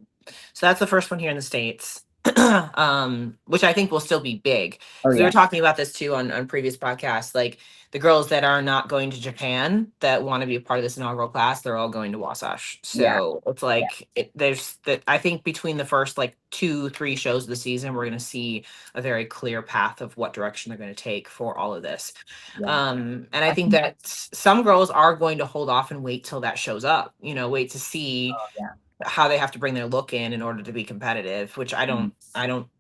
So that's the first one here in the States. Which I think will still be big. Oh Because we were yeah. talking about this too on previous podcasts. Like the girls that are not going to Japan that want to be a part of this inaugural class, they're all going to Wasatch. Yeah. So it's Yeah. like there's that. I think between the first like 2-3 shows of the season, we're going to see a very clear path of what direction they're going to take for all of this. Yeah. And I think that some girls are going to hold off and wait till that shows up. Wait to see Oh yeah. how they have to bring their look in order to be competitive, which I don't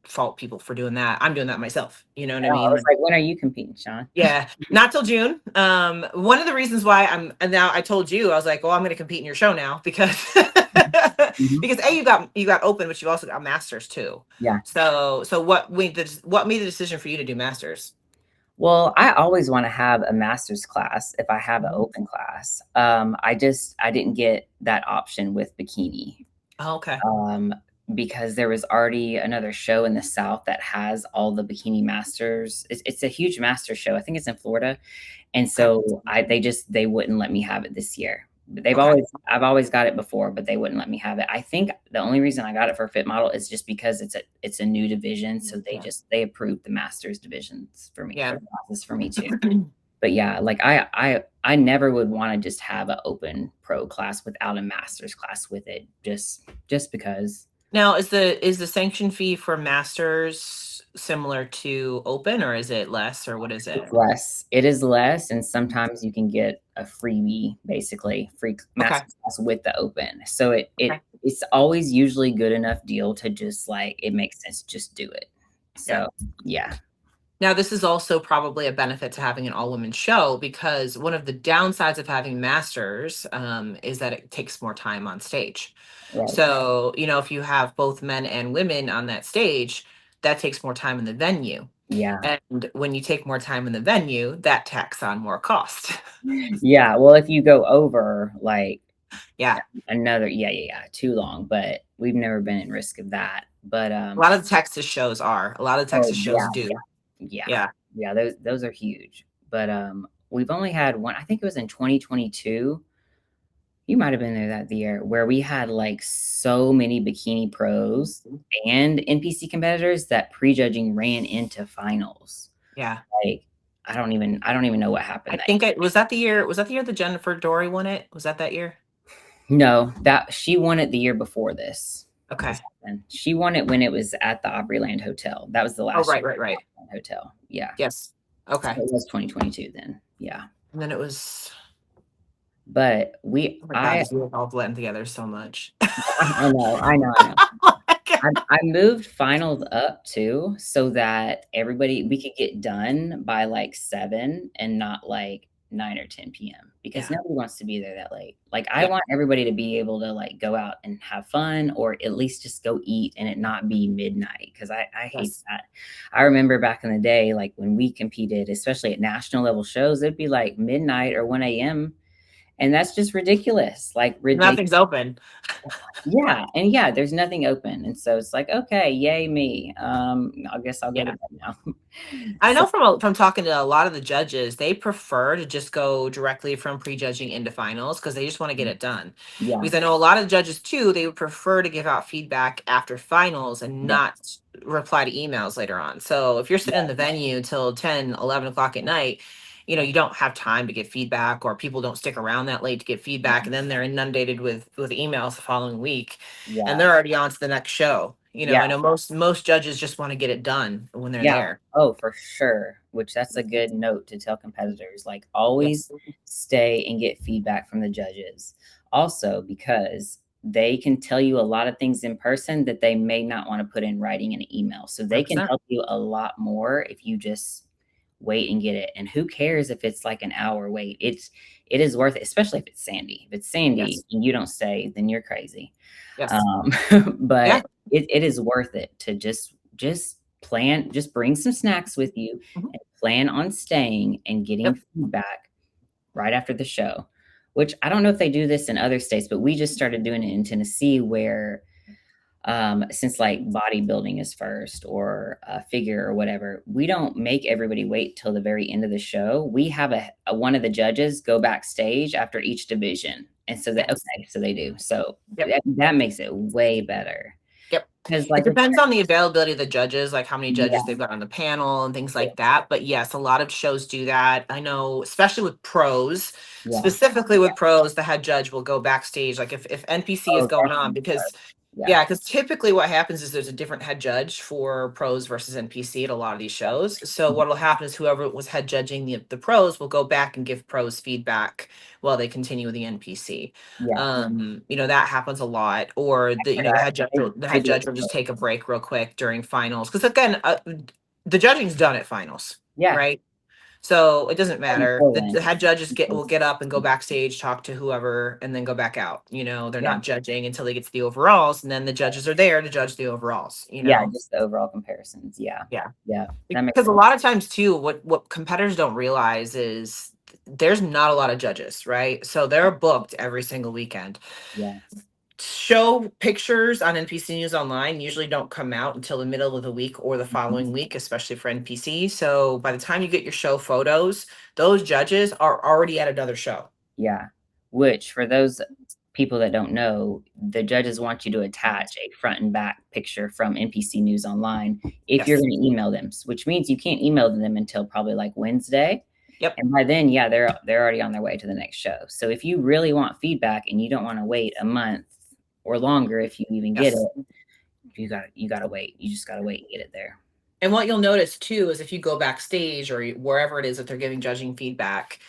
fault people for doing that. I'm doing that myself. You know what I I mean? was like, when are you competing, Sean? Yeah, not till June. One of the reasons why and now I told you, I was like, well, I'm going to compete in your show now because because A, you got open, but you've also got masters too. Yeah. So what made the decision for you to do masters? Well, I always want to have a master's class if I have an open class. I didn't get that option with bikini. Oh, okay. Because there was already another show in the South that has all the bikini masters. It's a huge master show. I think it's in Florida. And so they wouldn't let me have it this year. But I've always got it before, but they wouldn't let me have it. I think the only reason I got it for Fit Model is just because it's a new division. So they approved the masters divisions for me. Yeah. For me too. But yeah, like I never would want to just have an open pro class without a master's class with it, just because. Now, is the sanction fee for masters similar to open, or is it less, or what is it? It's less. It is less, and sometimes you can get a freebie, basically free master class with the open. So it's always usually good enough deal to just like it makes sense, just do it. So yeah. Now, this is also probably a benefit to having an all-women show because one of the downsides of having masters is that it takes more time on stage. Right. So, if you have both men and women on that stage, that takes more time in the venue. Yeah. And when you take more time in the venue, that tacks on more cost. Yeah. Well, if you go over like another too long, but we've never been in risk of that. But a lot of the Texas shows are. A lot of Texas shows do. Yeah. Those are huge. But we've only had one. I think it was in 2022. You might have been there that year where we had like so many bikini pros and NPC competitors that prejudging ran into finals. Yeah. Like I don't even know what happened. I think was that the year that Jennifer Dory won it? Was that year? No, that she won it the year before this. Okay. She won it when it was at the Opryland Hotel. That was the last. Oh, right. Hotel. Yeah. Yes. Okay. So it was 2022 then. Yeah. And then it was. But I all blend together so much. I know. I moved finals up too, so that we could get done by like 7 and not like 9 or 10 p.m. because nobody wants to be there that late. Like I want everybody to be able to like go out and have fun or at least just go eat and it not be midnight because I hate that. I remember back in the day, like when we competed, especially at national level shows, it'd be like midnight or 1 a.m. And that's just ridiculous. Like nothing's open. Yeah. And there's nothing open. And so it's like, okay, yay me. I guess I'll go to bed now. I know from talking to a lot of the judges, they prefer to just go directly from prejudging into finals because they just want to get it done. Yeah. Because I know a lot of the judges too, they would prefer to give out feedback after finals and not reply to emails later on. So if you're sitting in the venue till 10, 11 o'clock at night, you don't have time to get feedback or people don't stick around that late to get feedback. And then they're inundated with emails the following week and they're already on to the next show. I know most judges just want to get it done when they're there. Oh, for sure. Which that's a good note to tell competitors, like always stay and get feedback from the judges. Also, because they can tell you a lot of things in person that they may not want to put in writing in an email. So they can help you a lot more if you just wait and get it. And who cares if it's like an hour wait? It is worth it, especially if it's Sandy. If it's Sandy and you don't stay, then you're crazy. But it is worth it to just plan, just bring some snacks with you and plan on staying and getting feedback right after the show, which I don't know if they do this in other states, but we just started doing it in Tennessee where since like bodybuilding is first or a figure or whatever, we don't make everybody wait till the very end of the show. We have one of the judges go backstage after each division. And so so they do. So that makes it way better. Yep. Because like it depends on the availability of the judges, like how many judges they've got on the panel and things like that. But yes, a lot of shows do that. I know, especially with pros, specifically with pros, the head judge will go backstage. Like if NPC is going on, because Yeah, because typically what happens is there's a different head judge for pros versus NPC at a lot of these shows. So what will happen is whoever was head judging the pros will go back and give pros feedback while they continue with the NPC. Yeah. That happens a lot. Or the head judge will just take a break real quick during finals. Because again, the judging's done at finals, Yeah. right? So it doesn't matter. The head judges will get up and go backstage, talk to whoever, and then go back out. They're not judging until they get to the overalls, and then the judges are there to judge the overalls. Yeah, just the overall comparisons. Yeah. Because a lot of times too, what competitors don't realize is there's not a lot of judges, right? So they're booked every single weekend. Yeah. Show pictures on NPC News Online usually don't come out until the middle of the week or the following week, especially for NPC. So by the time you get your show photos, those judges are already at another show. Yeah. Which, for those people that don't know, the judges want you to attach a front and back picture from NPC News Online if you're going to email them, which means you can't email them until probably like Wednesday. Yep. And by then, they're already on their way to the next show. So if you really want feedback and you don't want to wait a month or longer, if you even get it, you gotta wait. You just gotta wait and get it there. And what you'll notice too is if you go backstage or wherever it is that they're giving judging feedback,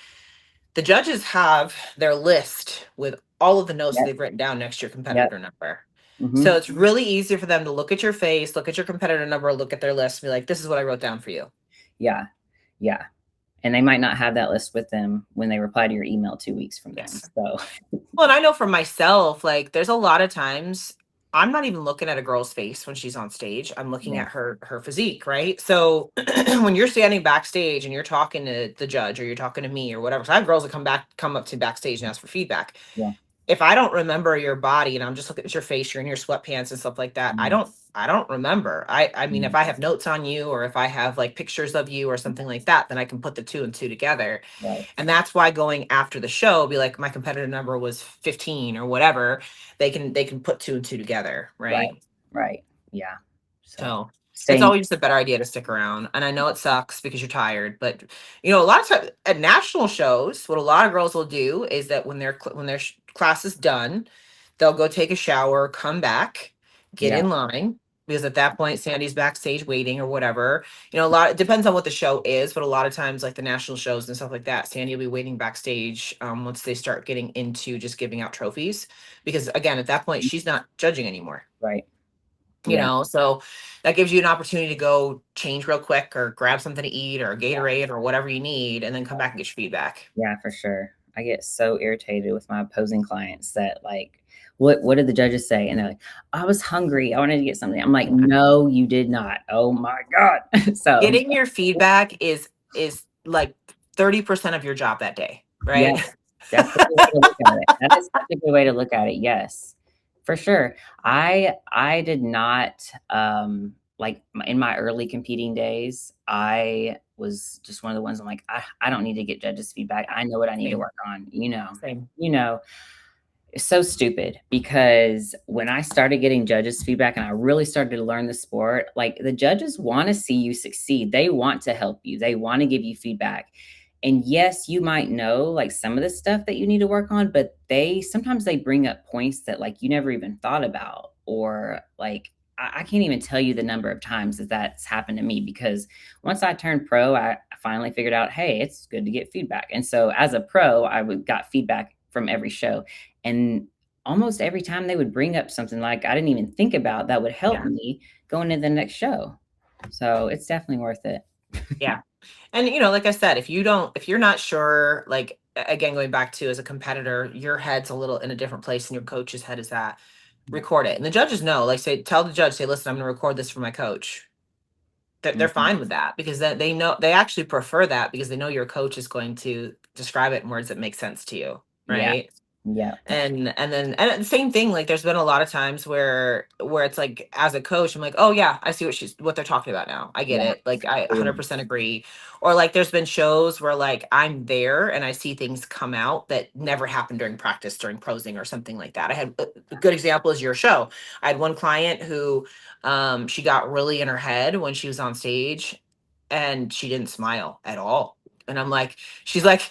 the judges have their list with all of the notes that they've written down next to your competitor number. So it's really easy for them to look at your face, look at your competitor number, look at their list, and be like, this is what I wrote down for you. Yeah. And they might not have that list with them when they reply to your email 2 weeks from then. So, well, and I know for myself, like there's a lot of times I'm not even looking at a girl's face when she's on stage. I'm looking at her physique, right? So when you're standing backstage and you're talking to the judge or you're talking to me or whatever, so I have girls that come up to backstage and ask for feedback. Yeah. If I don't remember your body and I'm just looking at your face, you're in your sweatpants and stuff like that, I don't remember. I mean, if I have notes on you or if I have like pictures of you or something like that, then I can put the 2 and 2 together. Right. And that's why going after the show, be like, my competitor number was 15 or whatever, they can put 2 and 2 together. Right. Yeah. So it's always just a better idea to stick around. And I know it sucks because you're tired, but a lot of times at national shows, what a lot of girls will do is that when their class is done, they'll go take a shower, come back, get in line, because at that point Sandy's backstage waiting or whatever. It depends on what the show is, but a lot of times like the national shows and stuff like that, Sandy will be waiting backstage once they start getting into just giving out trophies, because again, at that point she's not judging anymore. Right. So that gives you an opportunity to go change real quick or grab something to eat or a Gatorade or whatever you need, and then come back and get your feedback. Yeah, for sure. I get so irritated with my opposing clients that like, what did the judges say? And they're like, I was hungry. I wanted to get something. I'm like, no, you did not. Oh my God. So getting your feedback is like 30% of your job that day, right? Yes, that's a good way to look at it. That is such a good way to look at it. Yes, for sure. I did not like in my early competing days, I was just one of the ones I'm like, I don't need to get judges' feedback. I know what I need to work on, Same. It's so stupid because when I started getting judges' feedback and I really started to learn the sport, like the judges want to see you succeed. They want to help you. They want to give you feedback. And yes, you might know like some of the stuff that you need to work on, but sometimes they bring up points that like you never even thought about, or like I can't even tell you the number of times that's happened to me, because once I turned pro, I finally figured out, hey, it's good to get feedback. And so as a pro, I got feedback from every show. And almost every time they would bring up something like I didn't even think about that would help me going to the next show. So it's definitely worth it. Yeah. And, like I said, if you're not sure, like, again, going back to as a competitor, your head's a little in a different place than your coach's head is at, record it. And the judges know, like, tell the judge, listen, I'm going to record this for my coach. They're fine with that, because they know, they actually prefer that because they know your coach is going to describe it in words that make sense to you. Right. Yeah. And the same thing, like there's been a lot of times where it's like, as a coach, I'm like, oh yeah, I see what they're talking about now. I get it. Like I 100% agree. Or like there's been shows where like I'm there and I see things come out that never happened during practice, during prosing or something like that. I had a good example is your show. I had one client who she got really in her head when she was on stage and she didn't smile at all. And I'm like, she's like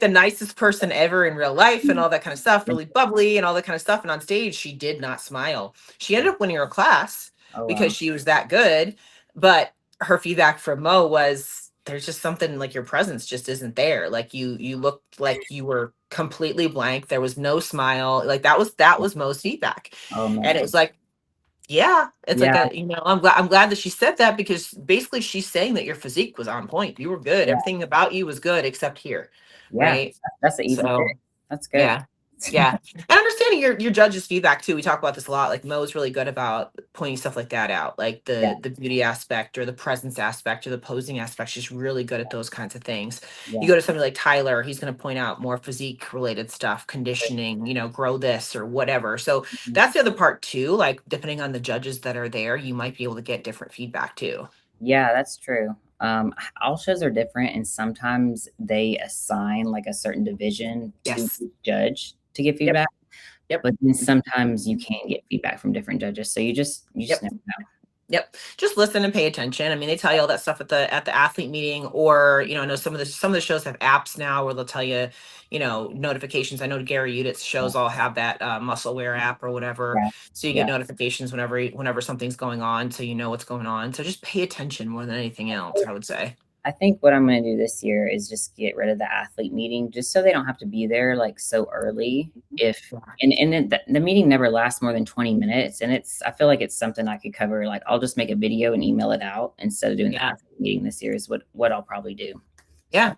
the nicest person ever in real life and all that kind of stuff, really bubbly and all that kind of stuff. And on stage, she did not smile. She ended up winning her class Oh, because wow. she was that good. But her feedback from Mo was, there's just something like your presence just isn't there. Like you looked like you were completely blank. There was no smile. Like that was Mo's feedback. Oh, And it man. was like, yeah, it's like Yeah. I'm glad that she said that, because basically she's saying that your physique was on point. You were good. Yeah. Everything about you was good except here. Yeah. Right. That's an easy So fix. That's good. yeah. Yeah. And understanding your judge's feedback too. We talk about this a lot. Like Mo's really good about pointing stuff like that out. Like Yeah. the beauty aspect or the presence aspect or the posing aspect. She's really good at those kinds of things. You Yeah. go to somebody like Tyler, he's going to point out more physique related stuff, conditioning, grow this or whatever. So Mhm. that's the other part too. Like depending on the judges that are there, you might be able to get different feedback too. Yeah, that's true. All shows are different, and sometimes they assign like a certain division to Yes. each judge to give Yep. feedback. Yep. But then sometimes you can't get feedback from different judges, so you just Yep. never know. Yep. Just listen and pay attention. I mean, they tell you all that stuff at the athlete meeting, or I know some of the shows have apps now where they'll tell you, notifications. I know Gary Udit's shows all have that Muscle Wear app or whatever, Yeah, so you yeah. get notifications whenever something's going on, so you know what's going on. So just pay attention more than anything else, I would say. I think what I'm going to do this year is just get rid of the athlete meeting, just so they don't have to be there like so early. If and the meeting never lasts more than 20 minutes, and I feel like it's something I could cover. Like I'll just make a video and email it out instead of doing the athlete meeting this year. Is what I'll probably do. Yeah.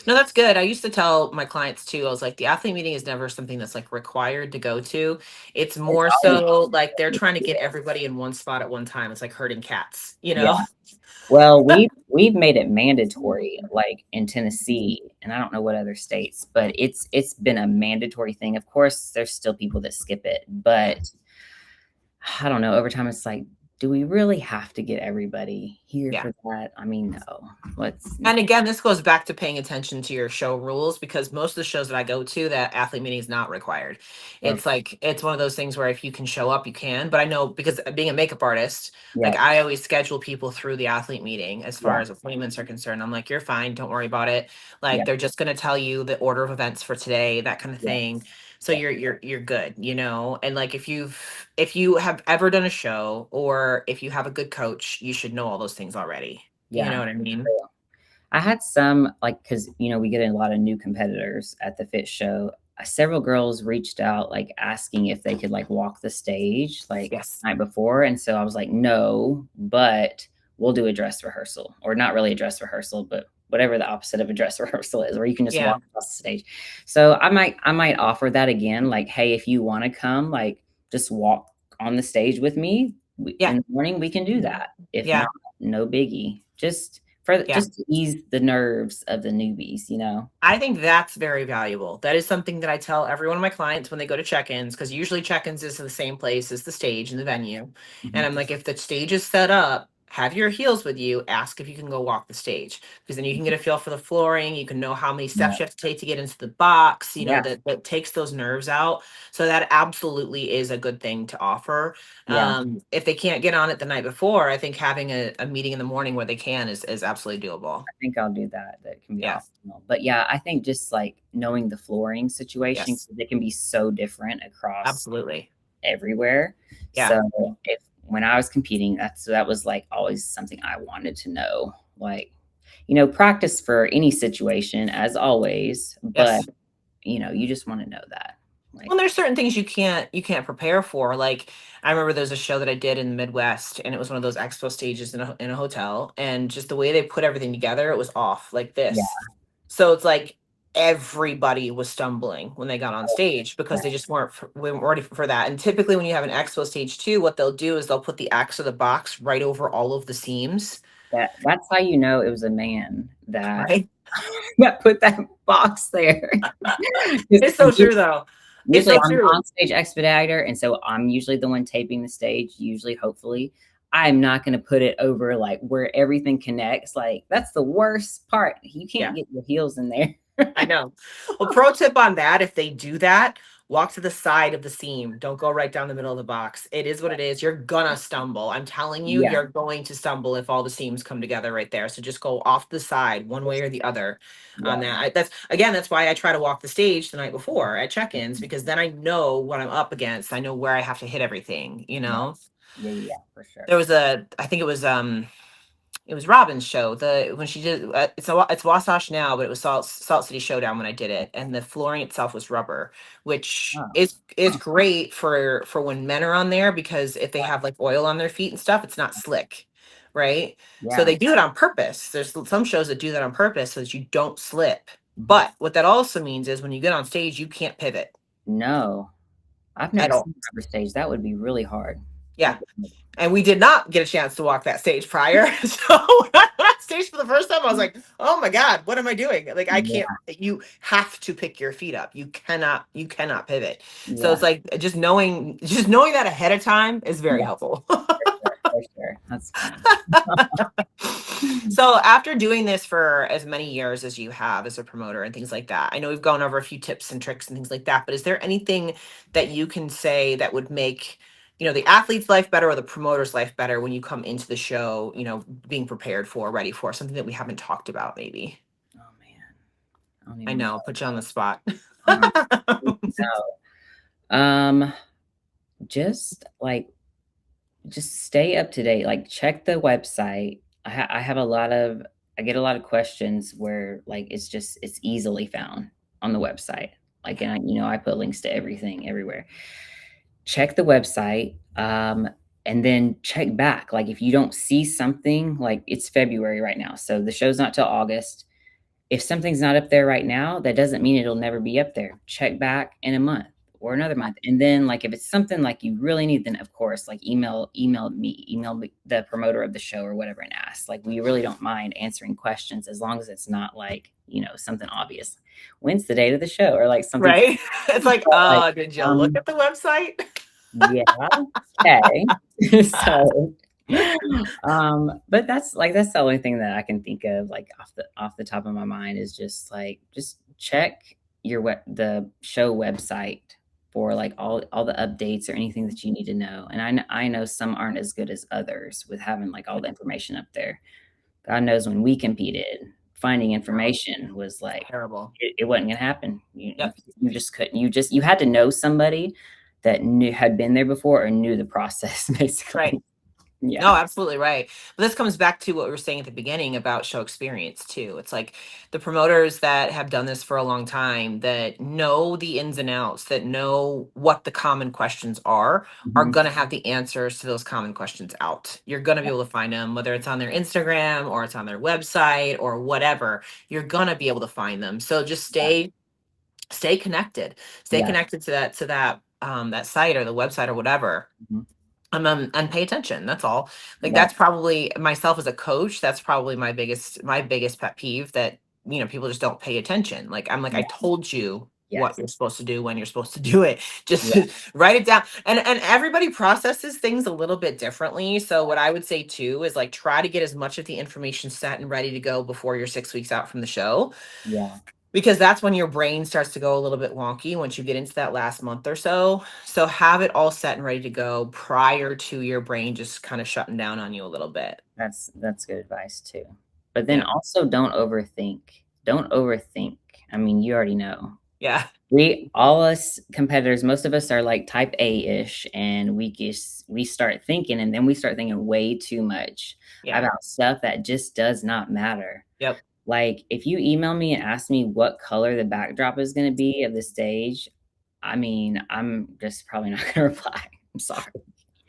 No, that's good. I used to tell my clients too, I was like, the athlete meeting is never something that's like required to go to. It's more so like they're trying to get everybody in one spot at one time. It's like herding cats, Yeah. Well, we've made it mandatory, like in Tennessee, and I don't know what other states, but it's been a mandatory thing. Of course, there's still people that skip it, but I don't know. Over time, it's like, do we really have to get everybody here for that? I mean, no. And again, this goes back to paying attention to your show rules, because most of the shows that I go to, that athlete meeting is not required. It's like, it's one of those things where if you can show up, you can. But I know, because being a makeup artist, like I always schedule people through the athlete meeting as far as appointments are concerned. I'm like, you're fine. Don't worry about it. Like they're just going to tell you the order of events for today, that kind of thing. So you're good, and like if you have ever done a show, or if you have a good coach, you should know all those things already. You know what I mean? I had some, like, because we get a lot of new competitors at the Fitshow. Several girls reached out, like asking if they could like walk the stage like the night before, and so I was like, no, but we'll do a dress rehearsal, or not really a dress rehearsal, but whatever the opposite of a dress rehearsal is, where you can just walk across the stage. So I might offer that again, like, hey, if you want to come, like just walk on the stage with me in the morning, we can do that. If not, no biggie. Just to ease the nerves of the newbies, I think that's very valuable. That is something that I tell every one of my clients when they go to check-ins, because usually check-ins is the same place as the stage and the venue. And I'm like, if the stage is set up, have your heels with you, ask if you can go walk the stage, because then you can get a feel for the flooring. You can know how many steps you have to take to get into the box, that takes those nerves out. So that absolutely is a good thing to offer. If they can't get on it the night before, I think having a meeting in the morning where they can is absolutely doable. I think I'll do that. That can be optimal. But yeah, I think just like knowing the flooring situation, because it can be so different across everywhere. So when I was competing, that was like always something I wanted to know. Like, practice for any situation as always, but you just want to know that. Like, well, there's certain things you can't prepare for. Like I remember there's a show that I did in the Midwest, and it was one of those expo stages in a hotel, and just the way they put everything together, it was off like this. So it's like everybody was stumbling when they got on stage, because they just weren't ready for that. And typically when you have an expo stage too, what they'll do is they'll put the X of the box right over all of the seams. That's how you know it was a man that put that box there. It's so true though. Usually I'm on stage expediter, and so I'm usually the one taping the stage, hopefully. I'm not going to put it over like where everything connects. Like that's the worst part. You can't get your heels in there. I know. Well, pro tip on that, if they do that, walk to the side of the seam. Don't go right down the middle of the box. It is what it is. You're gonna stumble. I'm telling you, Yeah. you're going to stumble if all the seams come together right there. So just go off the side one way or the other on that. That's why I try to walk the stage the night before at check-ins, because then I know what I'm up against. I know where I have to hit everything, you know? Yeah, for sure. There was I think it was Robin's show. When she did it's Wasatch now, but it was Salt City Showdown when I did it, and the flooring itself was rubber, which is great for when men are on there, because if they have like oil on their feet and stuff, it's not slick, right? So they do it on purpose. There's some shows that do that on purpose so that you don't slip. But what that also means is when you get on stage, you can't pivot. No, I've never seen rubber stage. That would be really hard. Yeah. And we did not get a chance to walk that stage prior. So when I went on stage for the first time, I was like, oh my God, what am I doing? Like, I can't, you have to pick your feet up. You cannot pivot. So it's like, just knowing that ahead of time is very helpful. For sure. That's fun. So after doing this for as many years as you have as a promoter and things like that, I know we've gone over a few tips and tricks and things like that, but is there anything that you can say that would make, the athlete's life better or the promoter's life better when you come into the show, being prepared for, ready for something that we haven't talked about maybe? Oh man. I know, put you on the spot. Just stay up to date. Like, check the website. I get a lot of questions where like it's easily found on the website. Like, and I put links to everything everywhere. Check the website, and then check back. Like, if you don't see something, like, it's February right now, so the show's not till August. If something's not up there right now, that doesn't mean it'll never be up there. Check back in a month or another month. And then, like, if it's something like you really need, then of course, like, email me, the promoter of the show or whatever, and ask. Like, we really don't mind answering questions as long as it's not like, something obvious. When's the date of the show? Or like something. Right. It's like, did you look at the website? Yeah. Okay. So, but that's the only thing that I can think of, like, off the top of my mind, is just check the show website for like all the updates or anything that you need to know. And I know some aren't as good as others with having like all the information up there. God knows when we competed, finding information was like terrible. It wasn't gonna happen. You just couldn't. You had to know somebody that had been there before or knew the process, basically. Right. Yeah. No, absolutely right. But this comes back to what we were saying at the beginning about show experience too. It's like the promoters that have done this for a long time, that know the ins and outs, that know what the common questions are going to have the answers to those common questions out. You're going to be able to find them, whether it's on their Instagram or it's on their website or whatever. You're going to be able to find them. So just stay connected. Stay connected to that site or the website or whatever. And pay attention. That's all. Like, that's probably, myself as a coach, that's probably my biggest pet peeve, that, people just don't pay attention. Like, I'm like, I told you what you're supposed to do when you're supposed to do it. Just write it down. And everybody processes things a little bit differently. So what I would say too is, like, try to get as much of the information set and ready to go before you're 6 weeks out from the show. Yeah. Because that's when your brain starts to go a little bit wonky once you get into that last month or so. So have it all set and ready to go prior to your brain just kind of shutting down on you a little bit. That's good advice too. But then also don't overthink. Don't overthink. I mean, you already know. Yeah. All us competitors, most of us are like type A-ish, and we start thinking, and then we start thinking way too much about stuff that just does not matter. Yep. Like, if you email me and ask me what color the backdrop is going to be of the stage, I mean, I'm just probably not going to reply. I'm sorry.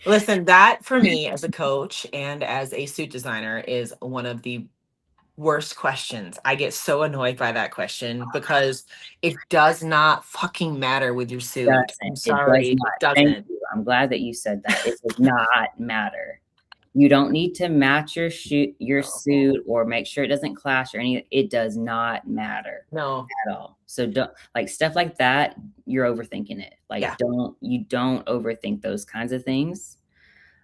Listen, that for me as a coach and as a suit designer is one of the worst questions. I get so annoyed by that question because it does not fucking matter with your suit. I'm sorry. It doesn't. Thank you. I'm glad that you said that. It does not matter. You don't need to match your suit or make sure it doesn't clash or anything. It does not matter. No. At all. So don't, like, stuff like that, you're overthinking it. Like, don't overthink those kinds of things.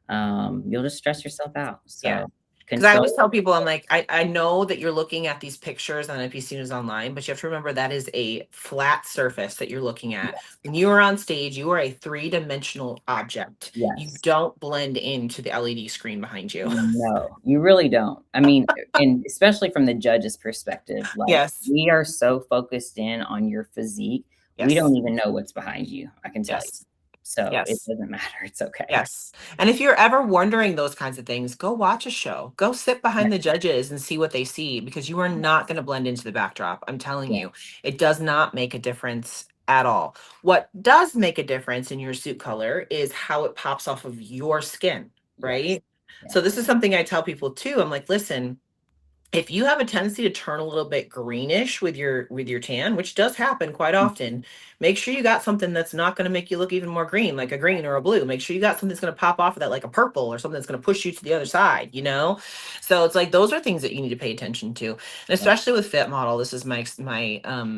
You'll just stress yourself out. So Because I always control. tell people, I'm like, I know that you're looking at these pictures on NPC News Online, but you have to remember that is a flat surface that you're looking at. When you are on stage, you are a three-dimensional object. You Yes. don't blend into the LED screen behind you. No, you really don't. I mean, and especially from the judge's perspective, like Yes. we are so focused in on your physique, we Yes. don't even know what's behind you. I can tell you. Yes. So it Yes. doesn't matter. It's okay. Yes. And if you're ever wondering those kinds of things, go watch a show. Go sit Yeah. behind the judges and see what they see because you are not going to blend into the backdrop. I'm telling Yeah. you, it does not make a difference at all. What does make a difference in your suit color is how it pops off of your skin, Yes. right? So this is Yes. something I tell people too. I'm like, listen, if you have a tendency to turn a little bit greenish with your tan, which does happen quite often, make sure you got something that's not going to make you look even more green, like a green or a blue. Make sure you got something that's going to pop off of that, like a purple or something that's going to push you to the other side, you know? So it's like those are things that you need to pay attention to. And Yeah. especially with fit model, this is my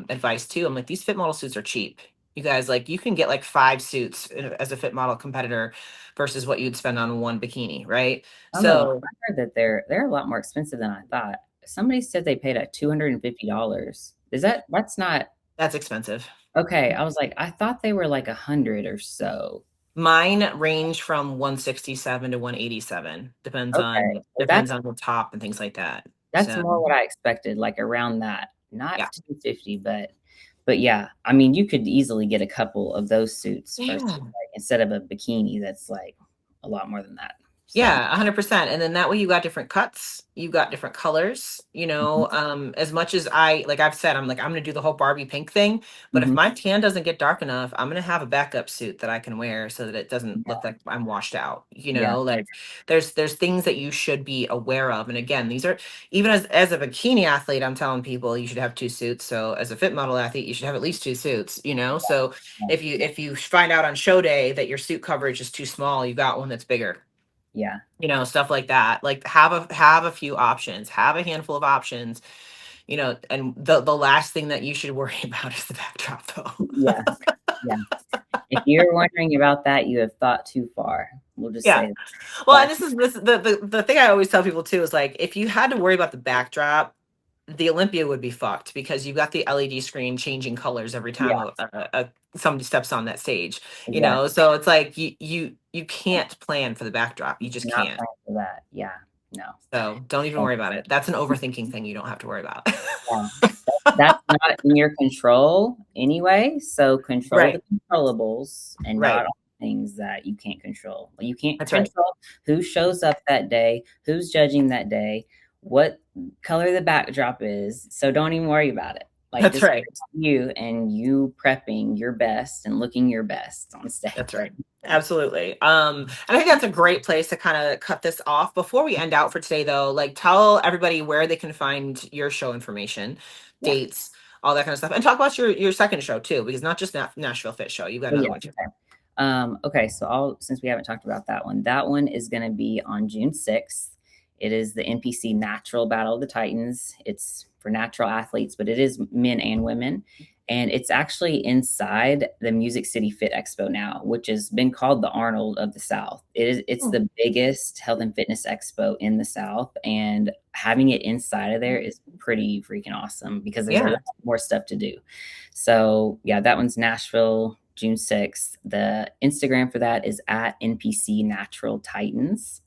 advice too. I'm like, these fit model suits are cheap. You guys, like, you can get like 5 suits as a fit model competitor versus what you'd spend on one bikini, right? Oh no, So I heard that they're a lot more expensive than I thought. Somebody said they paid at $250. Is that's not that's expensive. okay? I was like, I thought they were like 100 or so. Mine range from 167 to 187. Okay, well, Depends on the top and things like that. that's So, more what I expected, like around that. yeah. Not 250, but yeah, I mean, you could easily get a couple of those suits for Yeah. like, instead of a bikini that's like a lot more than that. So, Yeah, 100%. And then that way you got different cuts, you got different colors, mhm, as much as like I've said, I'm like, I'm gonna do the whole Barbie pink thing. But if mhm, my tan doesn't get dark enough, I'm gonna have a backup suit that I can wear so that it doesn't yeah, look like I'm washed out. yeah, Like there's things that you should be aware of. And again, these are even as a bikini athlete, I'm telling people you should have 2 suits. So as a fit model athlete, you should have at least 2 suits. So yeah, if you find out on show day that your suit coverage is too small, you got one that's bigger, yeah, stuff like that. Like have a few options, have a handful of options, and the last thing that you should worry about is the backdrop though. yeah, yeah. If you're wondering about that, you have thought too far. We'll just Yeah. say Well, and far. this the thing I always tell people too is like if you had to worry about the backdrop, the Olympia would be fucked because you've got the LED screen changing colors every time Yeah, somebody steps on that stage, exactly. so it's like you can't plan for the backdrop. You just Not can't. plan for that. Yeah, no. So don't even So, worry about it. That's an overthinking thing you don't have to worry about. yeah, that's not in your control anyway. So control the Right. controllables and not Right. all things that you can't control. You can't That's right. control who shows up that day, who's judging that day, what color the backdrop is. So don't even worry about it. Like That's just right. you and you prepping your best and looking your best on That's stage. right. Absolutely. And I think that's a great place to kind of cut this off. Before we end out for today, though, like tell everybody where they can find your show information, Yeah. dates, all that kind of stuff, and talk about your second show too, because not just Nashville Fit Show, you've got Oh, another yeah. one too. Okay, so I'll since we haven't talked about that one is going to be on June 6th. It is the NPC Natural Battle of the Titans. It's for natural athletes, but it is men and women. And it's actually inside the Music City Fit Expo now, which has been called the Arnold of the South. It's Hmm. the biggest health and fitness expo in the South. And having it inside of there is pretty freaking awesome because there's a Yeah. lot more stuff to do. So yeah, that one's Nashville, June 6th. The Instagram for that is at NPC Natural Titans.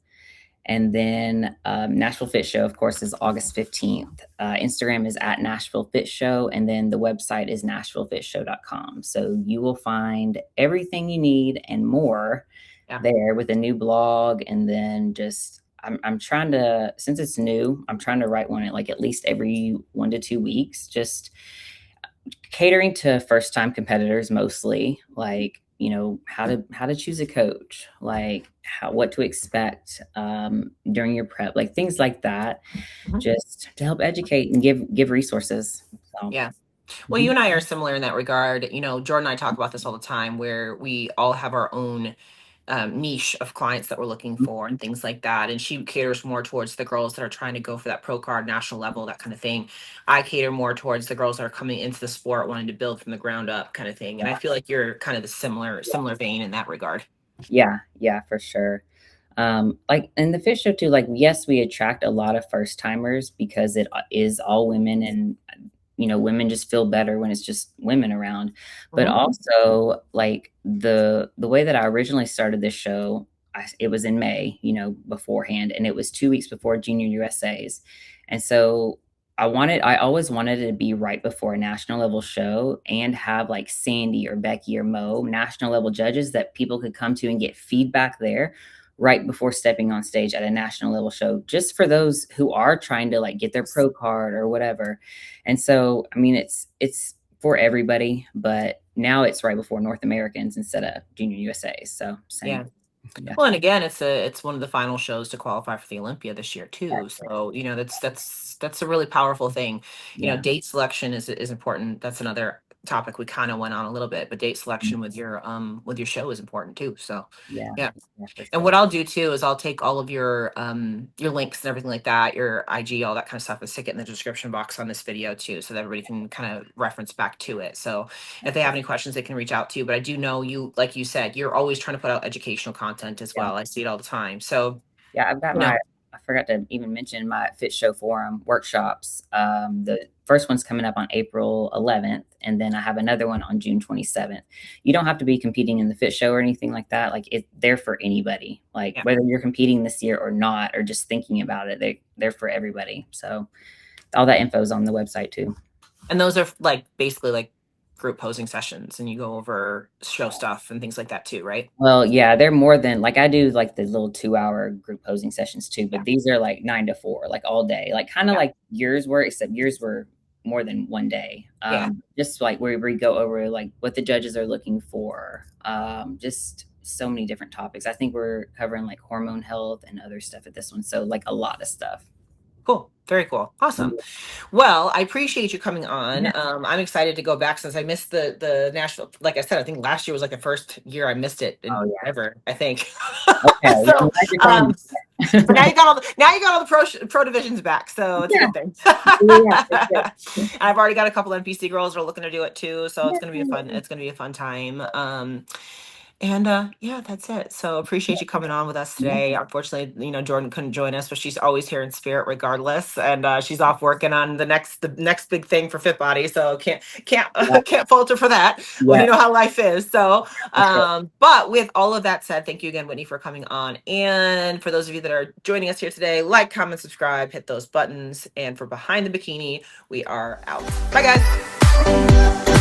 And then Nashville Fit Show, of course, is August 15th. Instagram is at Nashville Fit Show. And then the website is nashvillefitshow.com. So you will find everything you need and more Yeah. there with a new blog. And then just, I'm trying to, since it's new, I'm trying to write one at least every 1 to 2 weeks, just catering to first time competitors mostly, like how to choose a coach, like what to expect during your prep, like things like that, Mhm. just to help educate and give resources. So Yeah. Well, you mhm. and I are similar in that regard. Jordan and I talk about this all the time, where we all have our own niche of clients that we're looking for and things like that. And she caters more towards the girls that are trying to go for that pro card national level, that kind of thing. I cater more towards the girls that are coming into the sport wanting to build from the ground up kind of thing. And I feel like you're kind of the similar vein in that regard. Yeah, yeah, for sure. Like in the Fitshow too, like, yes, we attract a lot of first timers because it is all women, and women just feel better when it's just women around. But also, like, the way that I originally started this show, it was in May, beforehand, and it was 2 weeks before Junior USA's, and so I always wanted it to be right before a national level show and have like Sandy or Becky or Mo, national level judges that people could come to and get feedback there right before stepping on stage at a national level show, just for those who are trying to like get their pro card or whatever. And so, I mean, it's for everybody, but now it's right before North Americans instead of Junior USA. So same. Yeah. Well, and again, it's one of the final shows to qualify for the Olympia this year too. So that's a really powerful thing. Date selection is important. That's another topic we kind of went on a little bit, but date selection with your show is important too. So yeah. And what I'll do too is I'll take all of your links and everything like that, your IG, all that kind of stuff, and stick it in the description box on this video too, so that everybody can kind of reference back to it. So if they have any questions, they can reach out to you. But I do know you, like you said, you're always trying to put out educational content as well. I see it all the time. So yeah, I've got I forgot to even mention my Fitshow forum workshops. The first one's coming up on April 11th, and then I have another one on June 27th. You don't have to be competing in the Fitshow or anything like that. Like, it's there for anybody. Like, whether you're competing this year or not, or just thinking about it, they're for everybody. So all that info is on the website too. And those are like basically like group posing sessions, and you go over show stuff and things like that too, right? Well, yeah, they're more than, like, I do like the little 2-hour group posing sessions too, but these are like 9 to 4, like all day, like kind of like yours were, except yours were more than one day. Just like where we go over like what the judges are looking for, just so many different topics. I think we're covering like hormone health and other stuff at this one, so like a lot of stuff. Cool. Very cool. Awesome. Well, I appreciate you coming on. I'm excited to go back since I missed the Nashville. Like I said, I think last year was like the first year I missed it ever, I think. Okay. So, but now you got all the pro divisions back, so it's a good thing. I've already got a couple NPC girls that are looking to do it too, so it's gonna be a fun time. And yeah, that's it. So appreciate you coming on with us today. Unfortunately, Jordan couldn't join us, but she's always here in spirit regardless. And she's off working on the next big thing for Fit Body. So can't falter for that. Well, you know how life is. So but with all of that said, thank you again, Whitney, for coming on. And for those of you that are joining us here today, like, comment, subscribe, hit those buttons. And for Behind the Bikini, we are out. Bye guys.